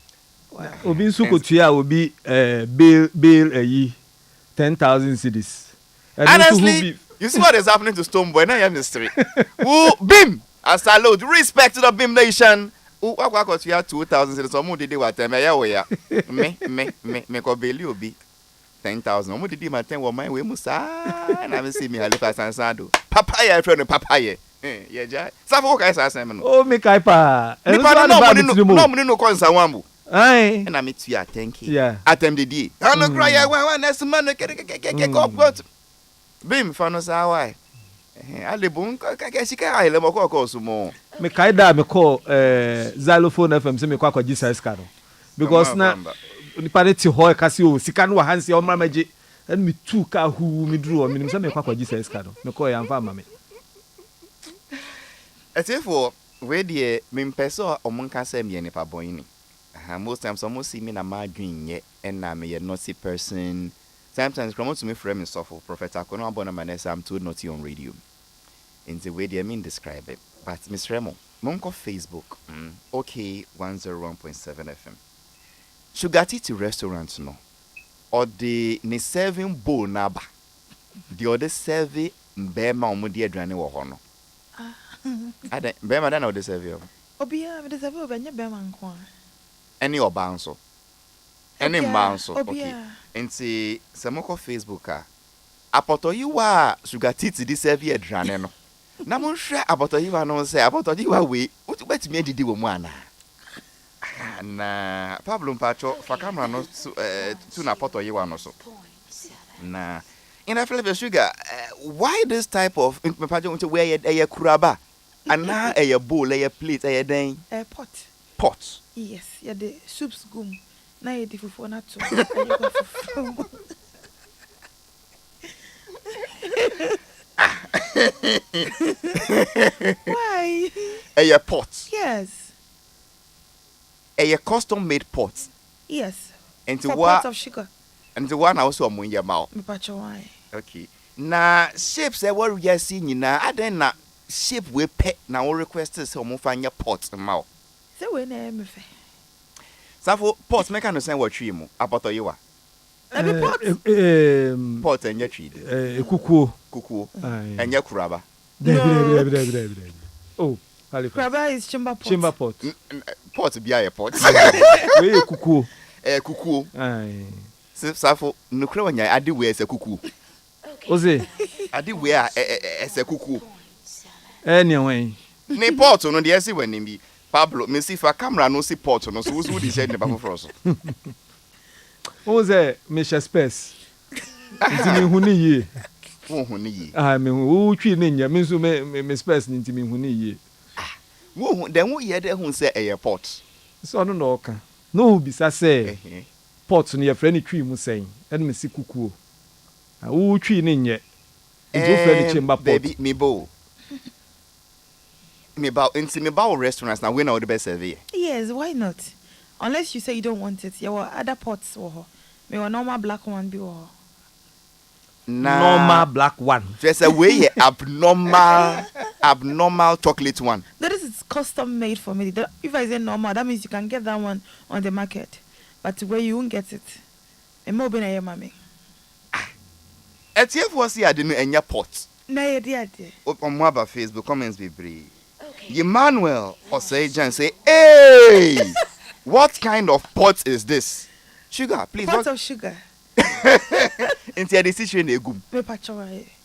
Obi nsu ko tua obi bail yi 10,000 cedis.
Honestly, you see what is happening to Stoneboy now, mystery. Who Bim I salute respect to the Bim nation. Who got 2,000 cedis. Omo did what time ya me ko bail obi 10,000. Omo did my 10 wo man we musa na me see me Halifax Addo. Papaya friend papaya. Yeah, ja. Safo ka isa asem no.
Oh, me kai pa.
No money no konsa wambu.
Aye.
And I meet you, thank you.
Yeah.
Atem the day. I no cry one next man get Bim fano sa why. Ale bon ka sika ai le moko ko sumo.
Me kai da me call Xylophone FM say me kwa Jesus card. Because na ni party ho ka si o sika no hansi o mama je. And me two ka hu me dru o me say me kwa Jesus card. Me call ya mfa mama me.
Therefore, where the main person among can say me any pa boy ni. Most times almost see me na my dream yet and I'm a naughty person. Sometimes come to me frame and suffer. Prophet Akono abona manesa I'm too naughty on radio. In the way they mean describe it. But Miss Remo, monko Facebook. Okay, 101.7 FM. Shugatiti restaurant no. Or the ne serving bowl naba. The other serving mbema omudi aduane wo ho no. Ade mbema da na ode serving.
Obia me de serving obenya bema nko.
Any obanso. Any manso. Okay. Nti semoko Facebook a apotoyiwa Shugatiti di serve aduane no. Na mo hwe apotoyiwa no say apotoyiwa we utubetimi adidi wo mu ana. Na Pablo Mpacho fa camera no to na apotoyiwa no so. Na in a flavor sugar why this type of Mpacho where ye kuraba ana a bowl a plate a den pot.
Yes, yeah, the soups gum. Na ye di fufu na to. Why?
A pot.
Yes.
A custom made pot.
Yes.
And to
for
what?
pot of sugar.
And the one also among your mouth. Okay. Na shapes that were we are seeing now, I then not shape we pet now requested some find your pots and mouth.
So when I am
So for pots make understand what tree mo about you are. Pot and your tree. Cuckoo and your crabba.
Oh,
crabba is chamber pot.
Chamber pot.
Pot be a pot.
We cuckoo.
Cuckoo. So for no crown, I do wear as a cuckoo.
Ose.
I do wear as a cuckoo.
Anyway.
Ne pot on the essay when me Pablo, me see for camera no see pot no so who's who decide the Bible for us.
Ose, Mr. Space. Ntimi huni ye.
Wo huni ye.
Ah, me hu twi ne nya, me so me Space ntimi huni ye.
Wo then wo ye de hu say e pot.
So no no ka. No bisa say. Pot no ye friend twi mu sen. E me si kukuo. Ah, wo twi ne nya. Njo friend chamber pot.
Baby, me bow. Me bow restaurants now we know the best survey.
Yes, why not? Unless you say you don't want it. There were other pots or me were normal black one be or
normal black one.
Just a way abnormal chocolate one.
That is custom made for me. If I say normal, that means you can get that one on the market. But where you won't get it. And more been a mommy.
At here was here didn't any pot.
No, dear.
On my Facebook comments be brave. Emmanuel or say Jan say, hey, what kind of pot is this? Sugar, please.
Pot of sugar.
Into the situation a good.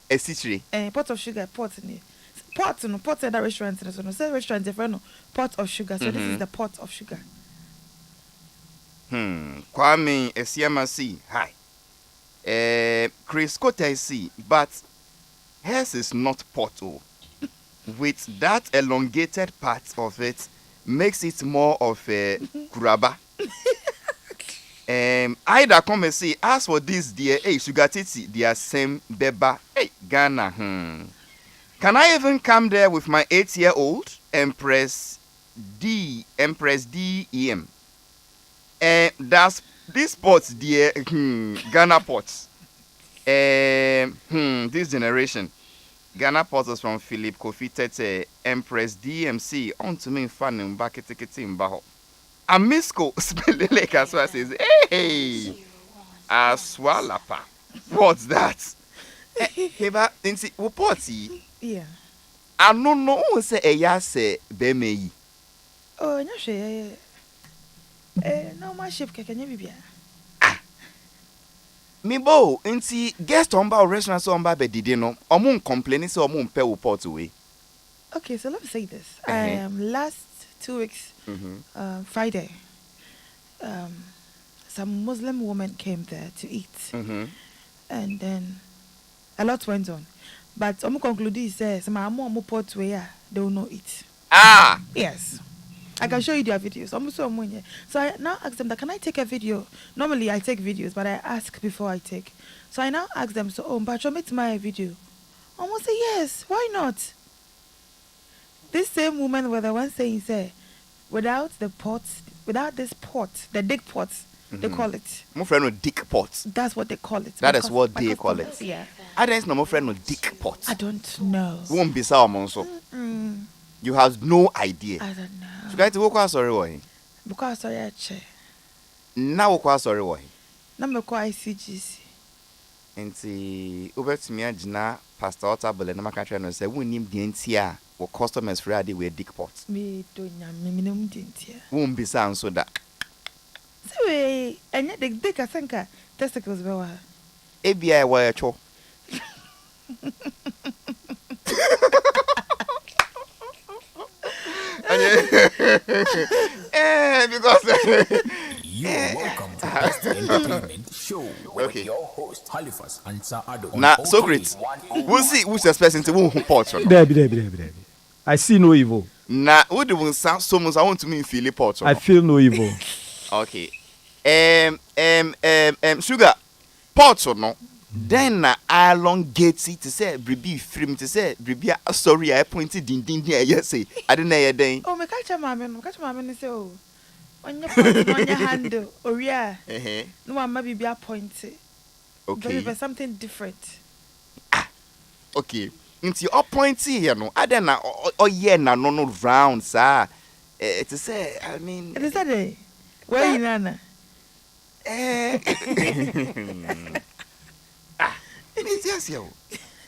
A situation.
Pot of sugar, pot in it. Pot no pot at the restaurant. No say restaurant different. Pot of sugar. So this is the pot of sugar.
Kwame SMC. Hi. Chris Cote see, but hers is not pot. With that elongated part of it makes it more of a kuraba. Either come and see, as for this dear, hey, Shugatiti, dear same beba, hey, Ghana, Can I even come there with my 8-year-old Empress DEM? That's this pots, dear, Ghana pots. This generation. Ghana potters from Philip Kofi Tete, Empress DMC, on to me fan in back ticketing baho. A Misko spell like as well says, hey, Aswalapa. What's that? Hey, but insi upoti.
Yeah.
I don't know who say a yase be me.
Oh, no she. No my ship can you be?
Me bo inti guest on ba restaurant so on ba be didi no omo complain say omo mpe wo pot away.
Okay, so let me say this. Last 2 weeks Friday some Muslim woman came there to eat. And then a lot went on. But omo conclude say some omo pot way they will not eat.
Ah,
yes. I can show you their videos. So I now ask them that can I take a video? Normally I take videos, but I ask before I take. So I now ask them, so but show me my video. Almost say yes, why not? This same woman were the one saying say, without this pot, the dick pot, they call it.
My friend no dick pot.
That's what they call it.
That is what they call it.
Yeah.
I don't know my friend no dick pot.
I don't know.
Won't be so monso. You have no idea.
I don't know.
You guys go sorry why?
Because I che.
Now go sorry why?
Number ko ICGC.
Enti obetumi agina pastor Otabele na maka try no say wonnim de ntia wo customers free ade we dick pot.
Me do nya me minum de ntia.
Won be san so da.
Say enya de dick asanka testicles be wa.
Ebia e wa echo. Because
you are welcome to Best Entertainment Show with your host Halifax Addo.
Now, Socrates, we'll see who's the person to who pot.
Debbie. I see no evil.
Now, who do you sound so much? I want to mean Philip pot.
I feel no evil.
Okay. Sugar pot or no? Then I elongate it to say bribi frame to say bribi sorry I pointed din yes say I don't know your day.
Oh me catch mama no say oh On your point, on your handle, or yeah.
Uh-huh.
No one maybe be appointed.
Okay.
But something different.
Okay. Into your appointee, you know. I don't know. Oh, yeah, no round, sir. To say, I mean.
It is that day. Where you, Nana?
Yes, yo.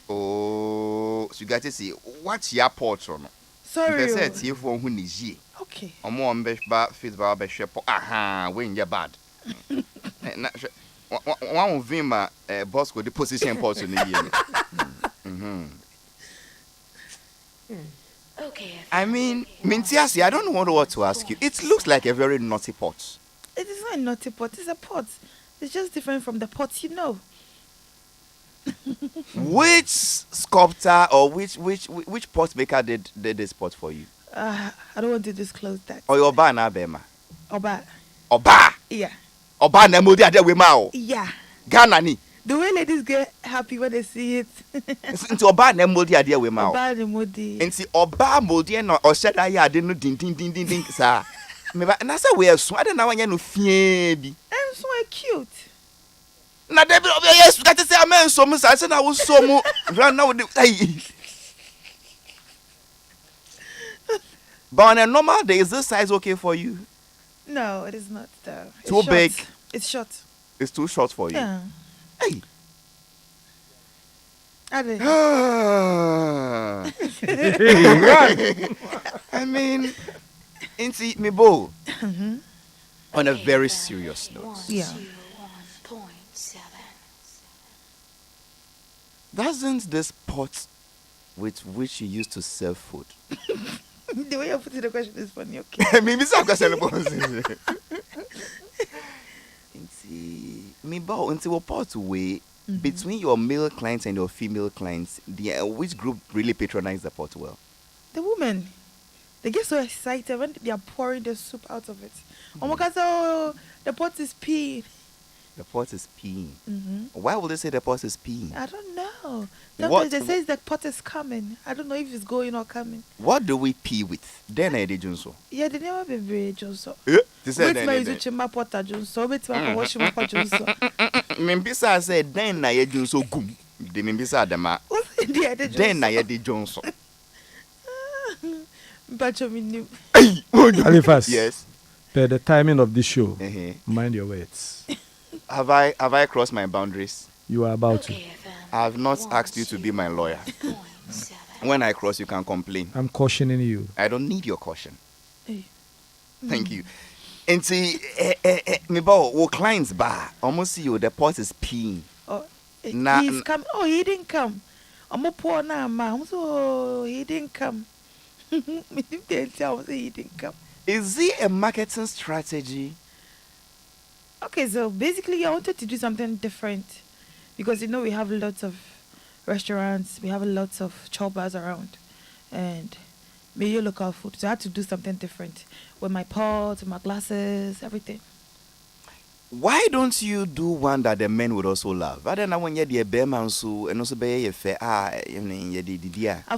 Oh, Shugatiti, what's your portrait?
Sorry.
They said you for who is ye.
Okay.
I'm more ambitious, fit by a ship. Aha, when you're bad. One of them, boss with the position portrait in the year.
Okay.
I mean, Mintiasi, I don't know what to ask you. It looks like a very naughty pot.
It is not a naughty pot, it's a pot. It's just different from the pots you know.
Which sculptor or which pot maker did this pot for you?
I don't want to disclose that.
Or your bar na bema?
Oba.
Oba?
Yeah.
Oba na modi ade we ma o?
Yeah.
Ghana ni?
The way ladies get happy when they see it.
Nti oba na modi ade we ma o?
Oba na modi.
Nti oba modi na o sheda ya ade no din sa. Me ba na say we asu ade na wanya no fie bi.
And so cute.
Na de yes, that is say amen so mu say na wo so mu. Ran na wo de But on a normal day, is this size okay for you?
No, it is not though. It's
too
short.
big.
It's short.
It's too short for you.
Yeah.
Hey. I mean, inti me bo. On a very serious note.
Yeah.
Doesn't this pot with which you used to serve food?
The way you put the question is funny, okay?
Maybe some question inti me bo inti what pot way between your male clients and your female clients, which group really patronize the pot well?
The women. They get so excited when they are pouring the soup out of it. Oh my God, so the pot is peeing.
The pot is peeing. Why would they say the pot is peeing?
I don't know. Sometimes they say the pot is coming. I don't know if it's going or coming.
What do we pee with? Then I did Junso.
Yeah, they never been very Junso.
This is
my Zuchima Potter Junso. Wait, my washing my Junso.
Mimbisa said, then I did Junso gum. The Mimbisa Dama. Then I did Junso.
But you
Halifax.
Yes.
Per the timing of this show, mind your words.
Have I crossed my boundaries?
You are about to.
I have not asked you to be my lawyer. When I cross, you can complain.
I'm cautioning you.
I don't need your caution. Thank you. And see, me bo clients bar almost see you. The pot is peeing.
Oh, he's come. Oh, he didn't come. I'm a poor now, ma'am. So he didn't come. He didn't come.
Is it a marketing strategy?
Okay, so basically I wanted to do something different because we have lots of restaurants, we have lots of choppers around, and maybe local food. So I had to do something different with my pots, my glasses, everything.
Why don't you do one that the men would also love? I don't know when you're the bear so and also be a fair
I've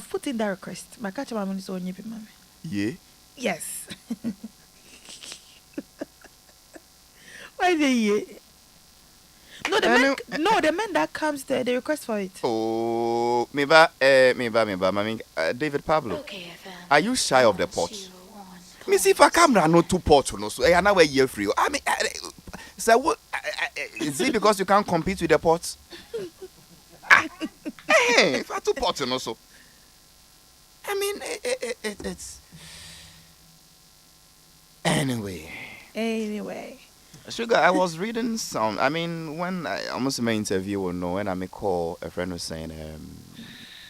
put in that request. My catch my money so on you, mommy.
Yeah.
Yes. Why they yeah? No, the men that comes there, they request for it.
Oh, maybe, David Pablo.
Okay,
are you shy of the pot? Me see if I come around no two pots, no, so I know where you're free. I mean, so what? Is it because you can't compete with the pots? If I two pots, no, so I mean, it's anyway. Sugar, I was reading some. I mean, when I almost in my interview, when I may call a friend was saying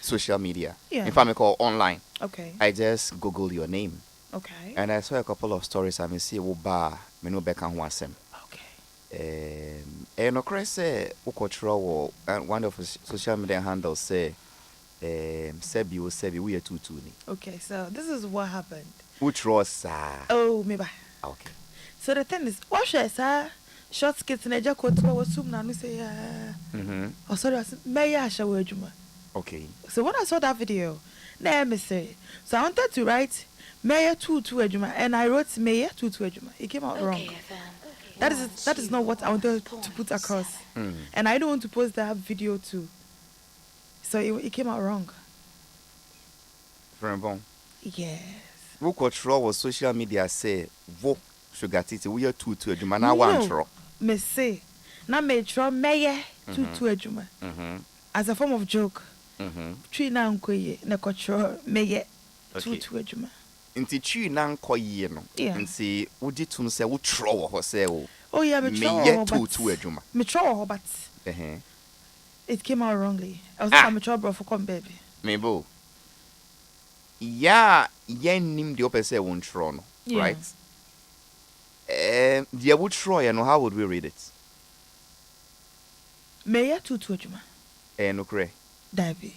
social media.
Yeah.
If I may call online.
Okay.
I just Googled your name.
Okay.
And I saw a couple of stories. I may see bar me no beka ho asem.
Okay.
No crese ukotro one of social media handles say sebi we are tutu ni.
Okay, so this is what happened.
Which was
Oh, maybe.
Okay.
So the thing is, what should I say? Short skits and a jacket was soon now. Say, oh, sorry, may I show you?
Okay.
So when I saw that video, let me say, so I wanted to write Mayor tutu ejuma, and I wrote Mayor tutu ejuma. It came out wrong. That is not what I wanted to put across. And I don't want to post that video too. So it came out wrong.
Very bon.
Yes.
Who control was social media say vo Shugatiti we are tutu ejuma na one tro.
Me say na me tro Mayor tutu ejuma. As a form of joke. Twi na nkoye na kotro Mayor tutu ejuma.
Inti twi na nkoye no. Inti udi tum say wo tro wo ho say wo.
Oh yeah, me
tutu ejuma.
Me tro but it came out wrongly. I was like I'm a trouble for come baby.
Mebo. Yeah, nim the opposite won tro no. Right? The would try and how would we read it?
Mayor tutu ejuma.
No cray.
Dabi.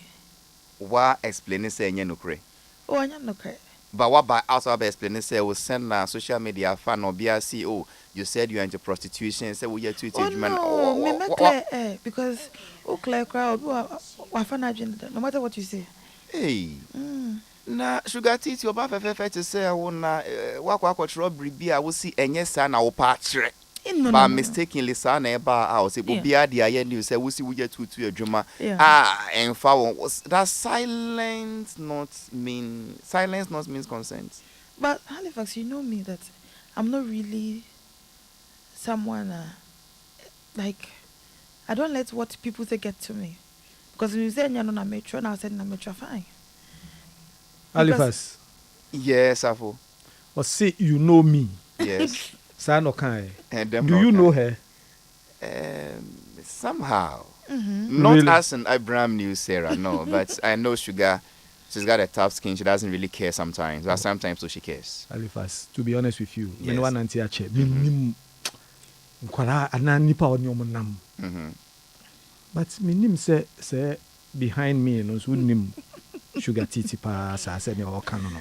Wa explain say no cray.
Oh, anya no cray.
But what by also explain say we send na social media fan or BRC you said you are into prostitution say we are tutu ejuma.
Oh, me clear because clear crowd wa fan agenda no matter what you say.
Hey. Na Shugatiti oba fefe to say wona wakwa trouble bia wo si enye sa na wo pa kire but mistakenly sa na eba a wo se bia dia ye news say wo si wuja tutu adwuma enfa won that silence not means consent.
But Halifax, you know me that I'm not really someone like I don't let what people say get to me, because when you say you're not a metro and I said na metro fine.
Halifax.
Yes, Afo.
Or say you know me.
Yes.
San Okai. Do you know her?
Somehow. Not really? As an Abraham knew Sarah, no. But I know Sugar. She's got a tough skin. She doesn't really care sometimes. But sometimes so she cares.
Halifax, to be honest with you,
yes.
One auntie ache. Nkwara ana nipa oni omonam. But minim say behind me no so nim Shugatiti pa sa say me o kan no.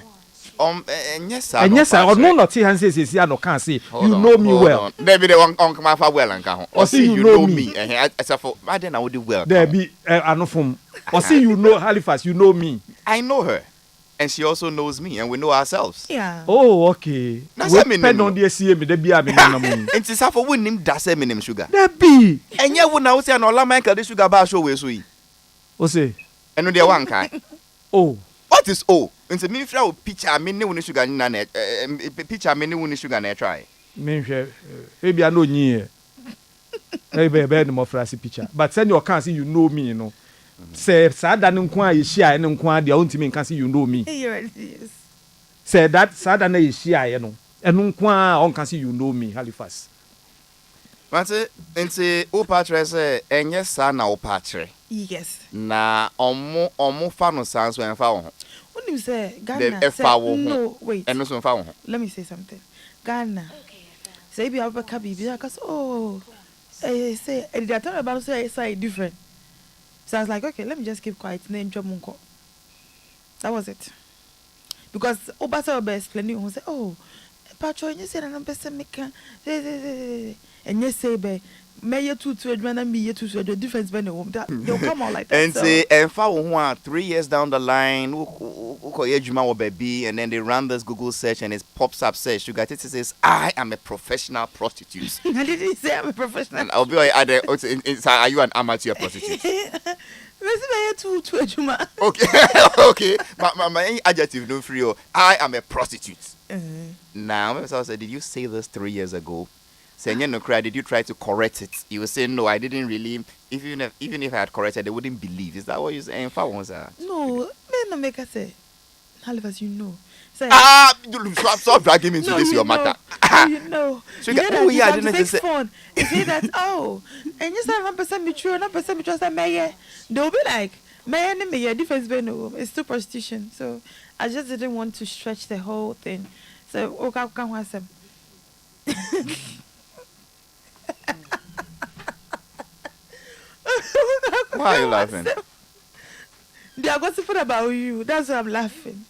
Yes,
or no not han say no can say you know me well.
There be the one on come fa well anka ho.
Or say you know me.
Asa for I dey na wo dey well.
There be anofom. Or say you know Halifax, you know me.
I know her. And she also knows me, and we know ourselves.
Yeah.
Oh, okay.
That's what I mean.
Depend on the SCA, me there be a me na mo.
And it's for we name that same name Sugar.
There be.
And yeah, we now say no la Michael the Sugar bar show we so yi.
O say.
And no there one kai.
Oh.
What is oh? Into me fra picture me ne woni Sugar na na picture me ne woni Sugar na try.
Me hwe e bia no nyi e. E be no fra si picture. But send your can see you know me, you know. Say sada nko a yehia ne nko a dia ontimi nka say you know me.
Yes.
Say that sada na yehia ye no. Eno nko a on can say you know me, Halifax.
But nti o patre say enye sa na o patre.
Yes.
Na omo fa no sans when fa wo ho.
When you say Ghana say no wait.
Eno so fa wo ho.
Let me say something. Ghana. Say bi abaka bibi because oh say the other about say different. So I was like, okay, let me just keep quiet. That was it. Because Obasa will explain you, say, oh, Patro, you said I'm best maker. And you say, be, may you two to and me to the difference when they'll come out like that.
And say, and for 3 years down the line, baby, and then they run this Google search and it pops up, says, Shugatiti says, I am a professional prostitute.
I didn't say I'm a professional.
And I'll be like, are you an amateur prostitute? Okay, okay. My adjective no free. I am a prostitute. Now, I said, did you say this 3 years ago? Saying no cry, did you try to correct it? You were saying no, I didn't really. Even if I had corrected, they wouldn't believe. Is that what you're saying?
No, men make us say, Halifax, you know. Say,
stop dragging me into this your matter.
You know.
So you I didn't
say phone. You say that and you say 1% me true, 1% me trust that mayor. They'll be like, mayor and mayor difference between it's still prostitution. So I just didn't want to stretch the whole thing. So okay, come on, some.
Why are you laughing?
They are gossiping about you. That's why I'm laughing.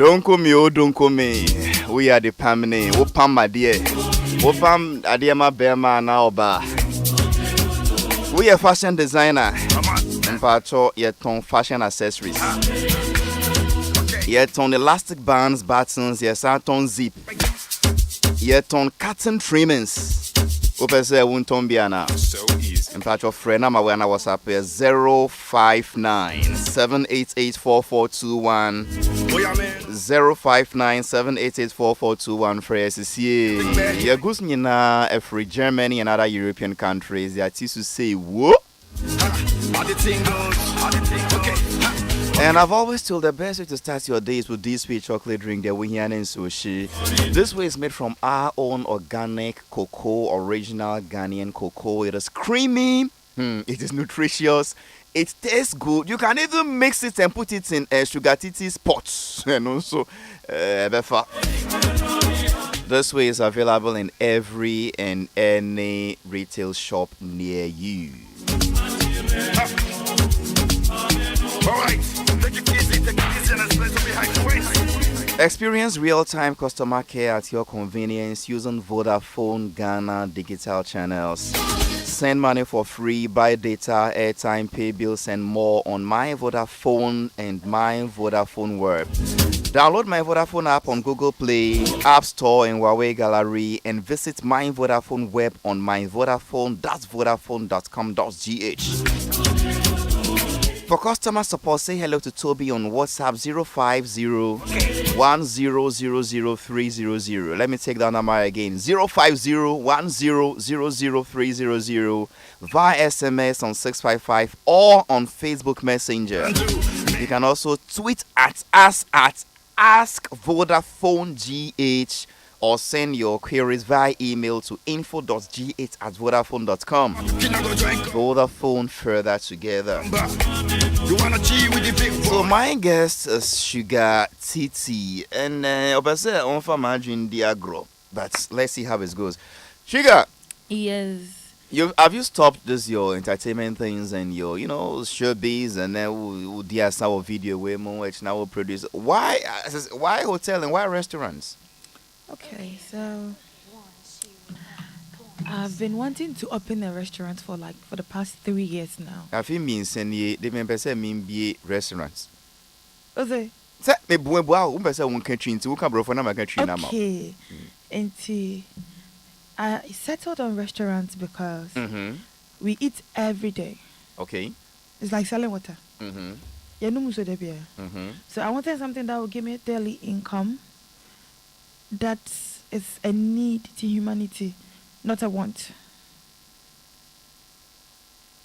Don't call me, oh, don't call me. We are the Pamine. Oh, Pam, my dear. Oh, Pam, Adiama Berma now, ba. We are fashion designer. And Pacho, yet on fashion accessories. Yet on elastic bands, buttons, yes, on zip. Yet on cotton trimmings. Open say won't be now.
So easy.
And Pacho friend, I'm aware now WhatsApp here 059 788 4421. 059 788 4421 for SCA. Your goods na every Germany and other European countries. They are to say whoa. And I've always told the best way to start your days with this sweet chocolate drink, the Wihian and Sushi. This way is made from our own organic cocoa, original Ghanaian cocoa. It is creamy, it is nutritious, it tastes good. You can even mix it and put it in Shugatiti pots. And also, this way is available in every and any retail shop near you. Experience real-time customer care at your convenience using Vodafone Ghana digital channels. Send money for free, buy data, airtime, pay bills, and more on My Vodafone and My Vodafone Web. Download My Vodafone app on Google Play, App Store, and Huawei Gallery, and visit My Vodafone Web on myvodafone.vodafone.com.gh. For customer support, say hello to Toby on WhatsApp 050-1000-300. Let me take that number again. 050-1000-300 via SMS on 655 or on Facebook Messenger. You can also tweet at us at AskVodafoneGH or send your queries via email to info.gh@vodafone.com. Vodafone further together. So my guest is Shugatiti, and obviously on for margin diagro. But let's see how it goes. Sugar.
Yes.
Have you stopped this your entertainment things and your showbiz and then we'll do our video way more which now will produce why hotel and why restaurants?
Okay, so I've been wanting to open a restaurant for the past 3 years now.
I feel means and the member say mean be restaurants.
Okay.
Say me buwa person one country into can bro for na my country now.
Okay. And I settled on restaurants because we eat every day.
Okay.
It's like selling water. So I wanted something that would give me daily income. That is a need to humanity, not a want.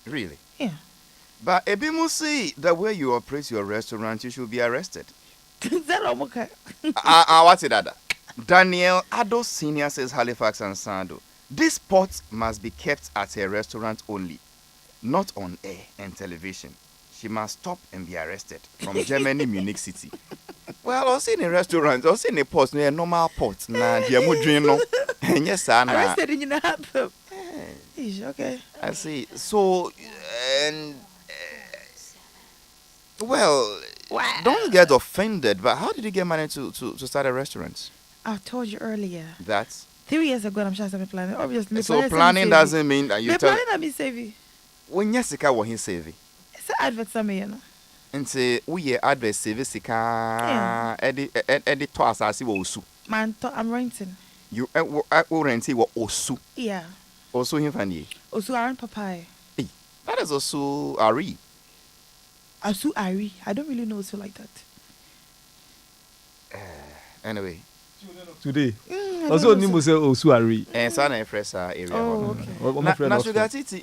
Really?
Yeah.
But Ebimu say the way you operate your restaurant, you should be arrested. What's it, Dada? Daniel Addo Senior says Halifax and Addo. This pot must be kept at a restaurant only, not on air and television. She must stop and be arrested from Germany, Munich City. Well, I'll see in a restaurant, I'll see in a pot, a normal pot. Nah, dear Mudrino. And yes, I
arrested in your bathroom. Okay.
I see. So, and well, don't get offended, but how did you get money to start a restaurant?
I told you earlier.
That's
3 years ago, I'm sure I'm planning. Obviously,
so planning doesn't mean that you
planning I be saving.
When Jessica was he saving?
It's an advert somewhere, you know.
And say we advert service sika edit twice as you osu.
Man, I'm renting.
You renting what osu?
Yeah.
Osu him fani.
Osu aren't papaya.
Hey, that is osu ari.
Osu ari. I don't really know osu like that.
Anyway.
Today. Also, Nimo say Osuari.
And Sana Fresh area.
Oh, okay.
Now, Shugatiti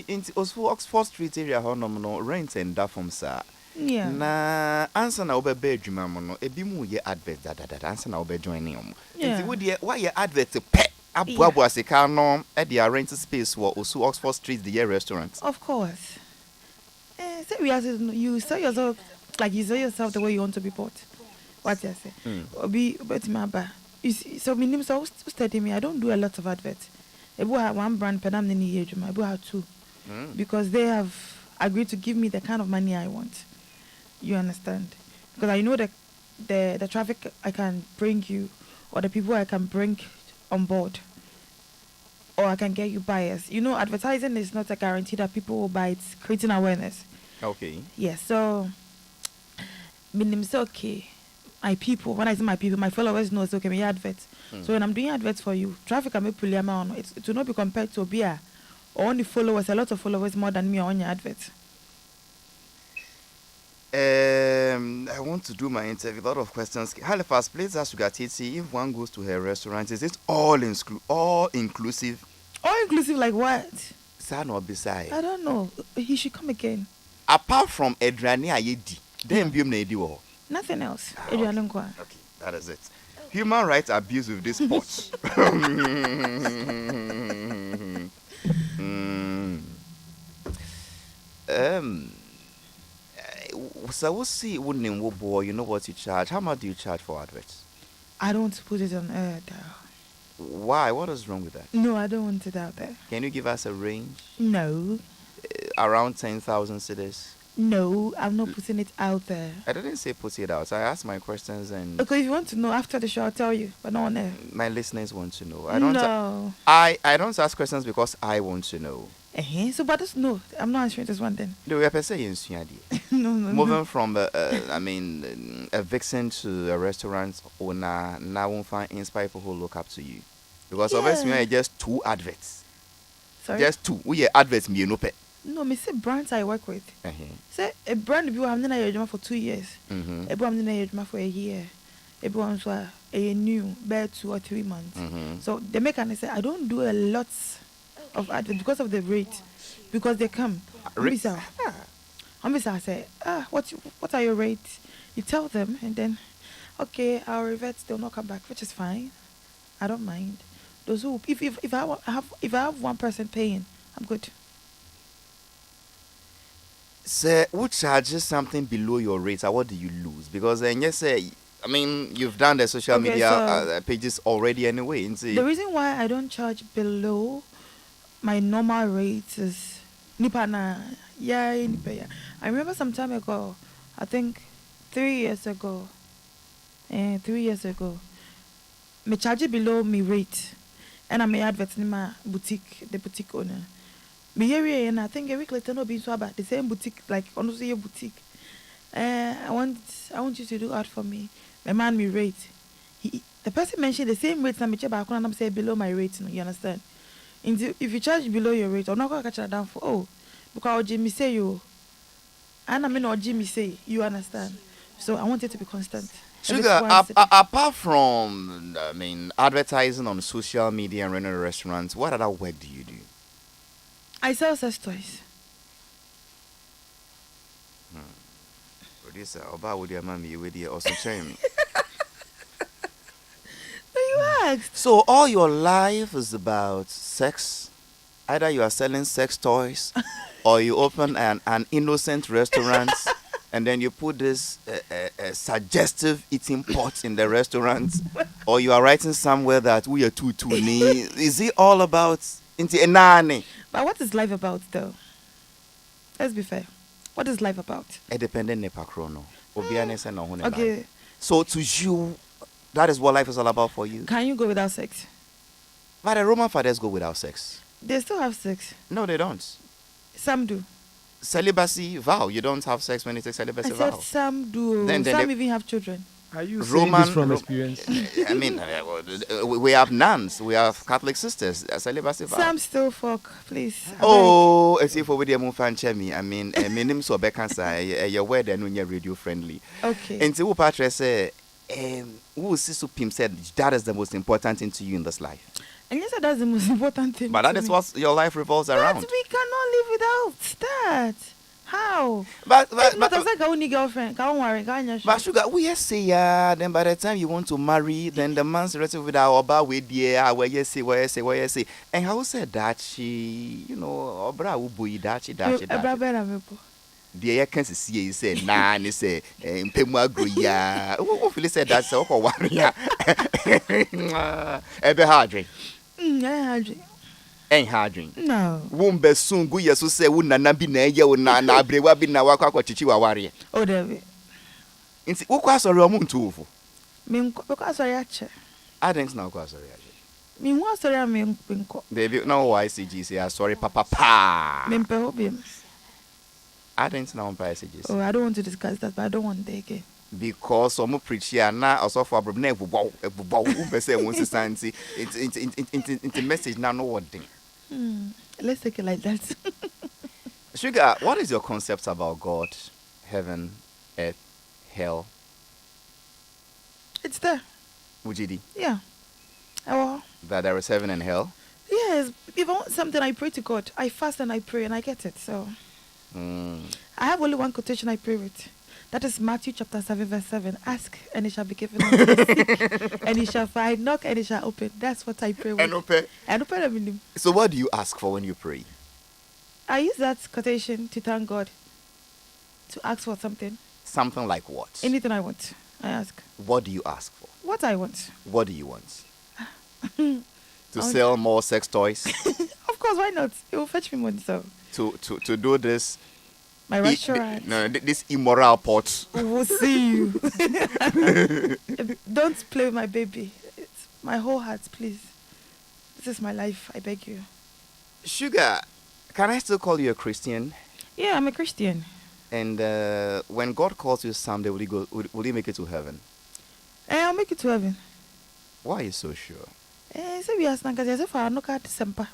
into Oxford Street area, no rent and that from sir.
Yeah.
Na answer na obe bedroom mono. Ebi mu ye advert that answer na obe joining them. Inti would ye why ye advert pet abuabu asika no e dia rent space for Osu Oxford Street the restaurant.
Of course. Say we as you sell yourself like you sell yourself the way you want to be bought. What you say? Obi but my ba. You see, so my name so study me. I don't do a lot of adverts. I have one brand, Penam Nini Yejuma. I have two because they have agreed to give me the kind of money I want. You understand? Because I know that the traffic I can bring you, or the people I can bring on board, or I can get you buyers. You know, advertising is not a guarantee that people will buy. It's creating awareness.
Okay.
Yes. So, meaning say okay, my people. When I say my people, my followers know it's okay. Me adverts. So when I'm doing adverts for you, traffic I make on. It will not be compared to Obia or only followers. A lot of followers more than me on your adverts.
I want to do my interview. A lot of questions. Halifax, please ask Shugatiti, if one goes to her restaurant, is it all inclusive?
All inclusive, like what?
Son or beside?
I don't know. He should come again.
Apart from Edrani Ayedi, then
nothing else.
Okay, that is it. Human rights abuse with this pot. So we'll see. You know what you charge. How much do you charge for adverts?
I don't want to put it on air.
Why? What is wrong with that?
No, I don't want it out there.
Can you give us a range?
No.
Around 10,000 cities.
No, I'm not putting it out there.
I didn't say put it out. I asked my questions and.
Okay, if you want to know after the show, I'll tell you, but not on air.
My listeners want to know.
I
don't ask questions because I want to know.
So, but just no, I'm not answering this one then.
No, we are saying
no.
Moving from a vixen to a restaurant owner, now won't find inspire people who look up to you, because obviously we are just 2 adverts.
Sorry?
Just 2. We are adverts me no pay.
No, me say brands I work with. Say a brand people have been in for 2 years. A brand been in for a year. Everyone's a new, bare 2 or 3 months. So the mechanic say I don't do a lot of adverts because of the rate, because they come. I say, what are your rates? You tell them, and then, okay, our revert, they'll not come back, which is fine. I don't mind. Those who, if I have one person paying, I'm good.
Sir, who charges something below your rates? What do you lose? Because you've done the social media pages already anyway.
The reason why I don't charge below my normal rates is I remember some time ago, I think 3 years ago, me charge below me rate, and I may advert in my boutique, the boutique owner. Me area, and I think a week later no being so about the same boutique, like honestly your boutique. I want you to do art for me. My man me rate. The person mentioned the same rates, and I'm say below my rate. You understand? If you charge below your rate, I'm not going to catch that down for because Jimmy say you, and I mean or Jimmy say you understand. So I want it to be constant.
Sugar, apart from advertising on social media and running restaurants, what other work do you do?
I sell sex toys.
Producer, Oba would your mommy with you also chain.
You asked.
So all your life is about sex. Either you are selling sex toys, or you open an innocent restaurant, and then you put this suggestive eating pot in the restaurant, or you are writing somewhere that we are too. Is it all about into a nanny?
But what is life about, though? Let's be fair. What is life about?
A dependent nepa chrono.
Okay.
So to you, that is what life is all about for you.
Can you go without sex?
But the Roman fathers go without sex.
They still have sex.
No, they don't.
Some do.
Celibacy vow. You don't have sex when you take celibacy vow.
I said some do. Then some even have children.
Are you saying this from experience?
We have nuns. We have Catholic sisters. Celibacy vow.
Some still fuck, please.
Oh, as if we didn't fan chemi. Minim so bekansa. Your word and when you're radio friendly.
Okay.
And so Patre say, who Sisu Pim said that is the most important thing to you in this life.
And yes, that's the most important thing.
But that is what your life revolves around.
But we cannot live without that. How?
But
it's like a only girlfriend. Can't worry,
but Sugar, we say then by the time you want to marry, then the man's relative with our oba with where you say. And how said that she, obra ubu that she. The air can see you say nah, and say Pemwa Gruya. Who feel said that so for warrior? Ebe hardry. Ain't hardry.
No.
Won't be soon go yes, so say, wouldn't be na ye, na brewa be na waka chichi warrior.
Oh, David.
Oh, David. Ain't hardry.
No.
Ain't hardry.
Ain't hardry.
Oh, David.
Inti ukwa sorry omuntu ufu.
Because sorry ache.
I think now ukwa sorry ache.
Me wa sorry am pinko.
David no why CG sorry papa pa.
Me mpe hobiem.
I think now on ICGC.
Oh, I don't want to discuss that, but I don't want to take it.
Because some preach here now also for problem na ebubo say one sister into message now no what thing.
Let's take it like that.
Sugar, what is your concept about God, heaven, earth, hell?
It's there.
Ujidi?
Yeah. Oh.
That there is heaven and hell?
Yes. If I want something, I pray to God. I fast and I pray and I get it. So I have only one quotation I pray with. That is Matthew chapter 7, verse 7. Ask and it shall be given unto you. Seek and it shall find. Knock and it shall open. That's what I pray with.
And open.
And open.
So what do you ask for when you pray?
I use that quotation to thank God. To ask for something.
Something like what?
Anything I want, I ask.
What do you ask for?
What I want.
What do you want? To sell more sex toys?
Of course, why not? It will fetch me money, so.
To do this.
My restaurant.
This immoral pot.
We'll see you. Don't play with my baby. It's my whole heart, please. This is my life, I beg you.
Sugar, can I still call you a Christian?
Yeah, I'm a Christian.
And when God calls you someday, will he make it to heaven?
I'll make it to heaven.
Why are you so sure?
So we ask if I look at Sempa.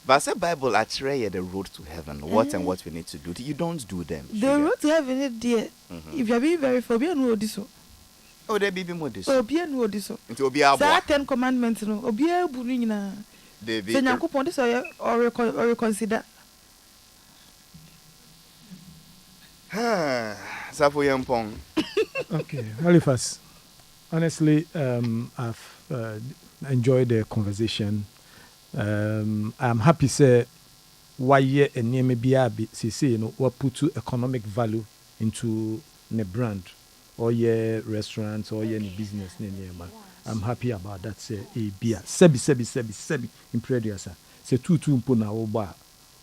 But the Bible actually the road to heaven. What and what we need to do. You don't do them.
The road to heaven is there. If you are being very for being this.
Oh, there be more this.
Oh, be no this.
It will be our
10 commandments. No, obi eburu na.
David.
So Nyankopon this or reconsider.
Sapo Yampong.
Okay, Halifax. Honestly, I've enjoyed the conversation. I'm happy say why ye and near me be say no what put to economic value into the brand or your restaurants or your business near man. I'm happy about that. Say a beer sebi in previous say two mpona oba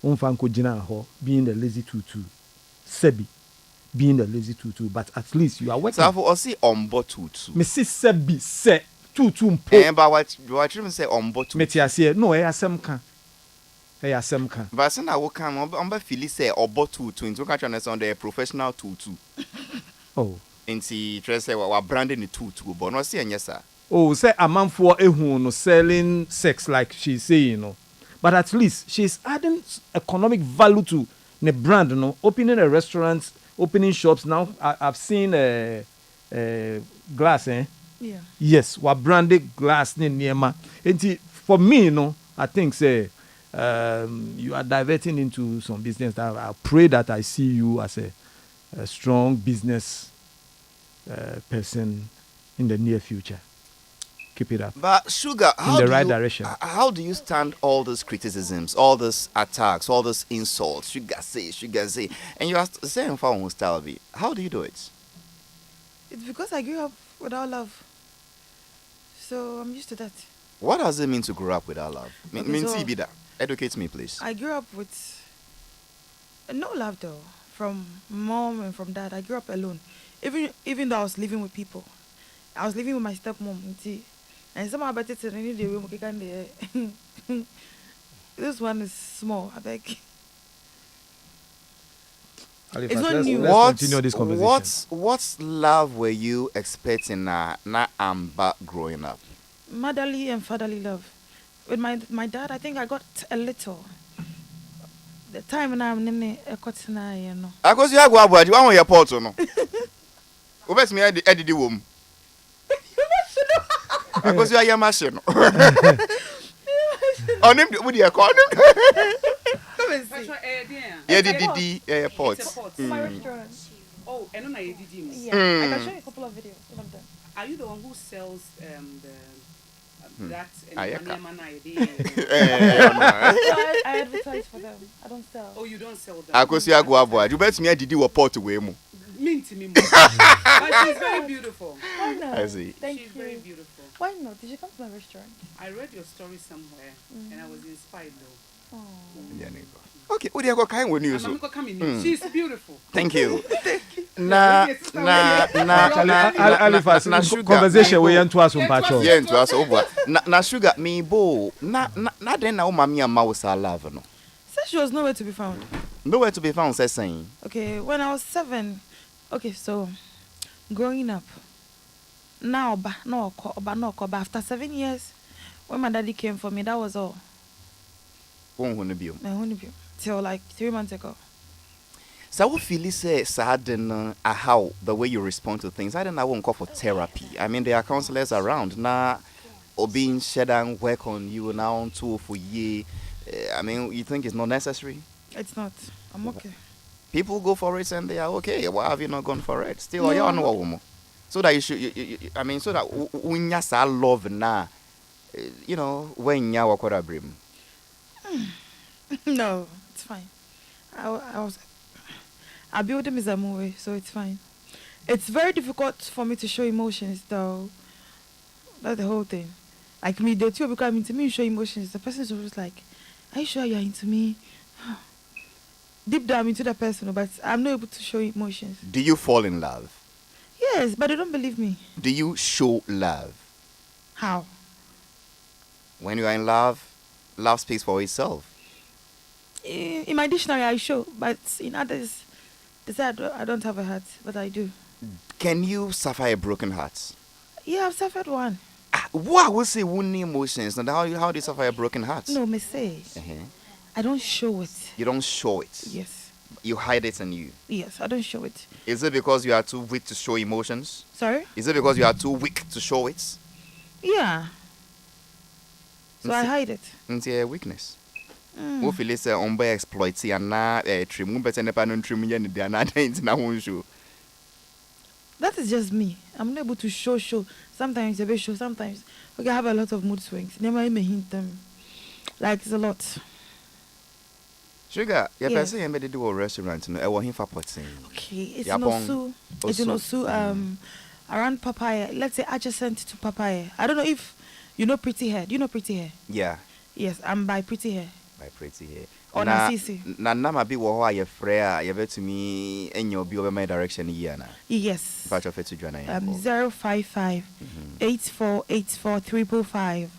unfanko jina ho being the lazy tutu sebi being the lazy tutu, but at least you are working.
So for see on board tutu.
Me see sebi say tutu mpo.
But what you say on board tutu.
Me tia say no asem kan. Asem kan.
But say na wo kan on ba feel say obo tutu into catch on the professional tutu.
Oh.
Inti try say we branding the tutu but no say anya sir.
Oh, say amanfo ehun no selling sex like she's saying, no. But at least she's adding economic value to the brand, no. Opening a restaurant, opening shops. Now I've seen glass, eh?
Yeah.
Yes, we branded glass near ma. And for me, no, I think say you are diverting into some business. That I pray that I see you as a strong business person in the near future. Keep it up.
But Sugar,
in the right direction.
How do you stand all those criticisms, all those attacks, all those insults? Sugar say, and you are saying for one style be. How do you do it?
It's because I grew up without love, so I'm used to that.
What does it mean to grow up without love?
Okay,
so educate me, please.
I grew up with no love though, from mom and from dad. I grew up alone, even though I was living with people. I was living with my stepmom. And somehow about it in the room. This one is small, I beg.
It's
not new.
Let's continue this conversation.
What love were you expecting na Amba growing up?
Motherly and fatherly love. With my dad, I think I got a little. The time when I'm in a cotton, you know.
I cause you have go about you want your pot or no? Who best me Eddie the womb? Because you are your machine. On him, would you call him?
Come and see.
Yeah, the pot.
My restaurant.
Oh, and on I
yeah. I can show you a couple of videos. One of them.
Are you the one who sells that
I
advertise for them. I don't sell.
Oh, you don't sell them.
Because you are go about you bet me Didi will pot away mo.
Mean to me more. But she's very beautiful.
Why not?
I see.
She's very beautiful.
Why not? Did you come to my restaurant?
I read your story somewhere and I was inspired though.
Okay, what do you go kind with news?
She's beautiful.
Thank you. Na
conversation we into us on patch.
Yeah, into us over. Na sugar me bo. Na then na mama and mouse are love no.
Said she was nowhere to be found.
Nowhere to be found, says saying.
Okay, when I was 7. Okay, so growing up. Now, but after 7 years, when my daddy came for me, that was all. Till like 3 months ago.
So what feel say sad how the way you respond to things? I don't know. I won't call for therapy. I mean, there are counselors around now, or being shed and work on you now too for ye. I mean, you think it's not necessary?
It's not. I'm okay.
People go for it and they are okay. Why have you not gone for it? Still, you know a woman. So that you should. I mean, so that when you say love now, you know, when you walk with a brim.
No, it's fine. I build him as a movie, so it's fine. It's very difficult for me to show emotions, though. That's the whole thing. Like me, the two become into me, show emotions. The person is always like, "Are you sure you're into me?" Deep down into the person, but I'm not able to show emotions.
Do you fall in love?
Yes, but they don't believe me.
Do you show love?
How?
When you are in love, love speaks for itself.
In my dictionary, I show, but in others, they say I don't have a heart, but I do.
Can you suffer a broken heart?
Yeah, I've suffered one.
What would say wounding emotions? And how do you suffer a broken heart?
No, me say. I don't show it.
You don't show it?
Yes.
You hide it in you?
Yes, I don't show it.
Is it because you are too weak to show emotions?
Sorry?
Is it because you are too weak to show it?
Yeah. So I hide it.
It's a weakness. Who feel it's on by exploits and now trim better than a trim yen the another in show.
That is just me. I'm not able to show. Sometimes a bit show, sometimes. Okay, I have a lot of mood swings. Never even hint them. Like it's a lot.
Sugar, your person you made do a restaurant no I want him for potting.
Okay, it's in Osu. It's in Osu, around Papaya. Let's say adjacent to Papaya. I don't know if you know Pretty Hair. Do you know Pretty Hair?
Yeah.
Yes, I'm by Pretty Hair.
By Pretty Hair.
On Assisi.
Na ma bi wo ho aye frere you bet me enyo bi over my direction here na.
Yes.
Patch of it to join
055 8484 555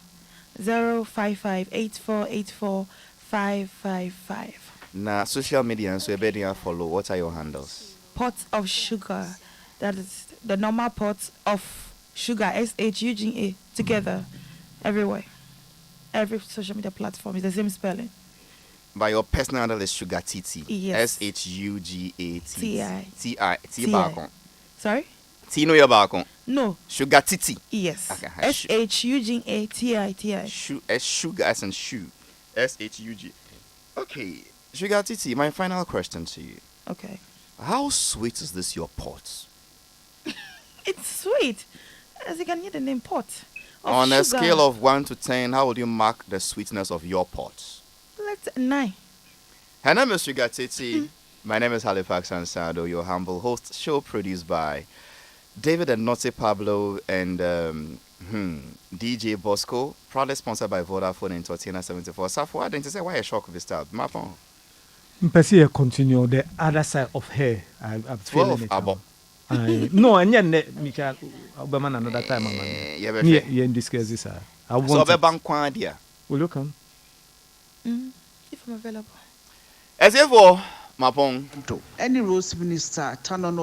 055 8484 555.
Na social media so you better follow. What are your handles?
Pot of sugar. That is the normal pot of sugar. SHUGA together everywhere. Every social media platform is the same spelling.
By your personal handle is Shugatiti.
Yes.
SHUGATTI. T back.
Sorry?
T no your back.
No.
Shugatiti.
Yes.
Okay.
SHUGATTI.
Sugar as in shoe. SHUG. Okay. Shugatiti, my final question to you.
Okay.
How sweet is this your pot?
It's sweet. As you can hear the name pot.
On a scale of 1 to 10, how would you mark the sweetness of your pot?
Let's 9.
Her name is Shugatiti. My name is Halifax Addo, your humble host. Show produced by David and Notty Pablo and DJ Bosco. Proudly sponsored by Vodafone and Tortina 74. Safo, I didn't say why a shock of this type. My phone.
Mpesi continue the other side of her. I'm feeling it. No, and yet, Michael Obama another time. Yeah, discuss this. I want
to bank idea.
Will you come?
If I'm available.
As ever, my phone.
Any Rose Minister, turn on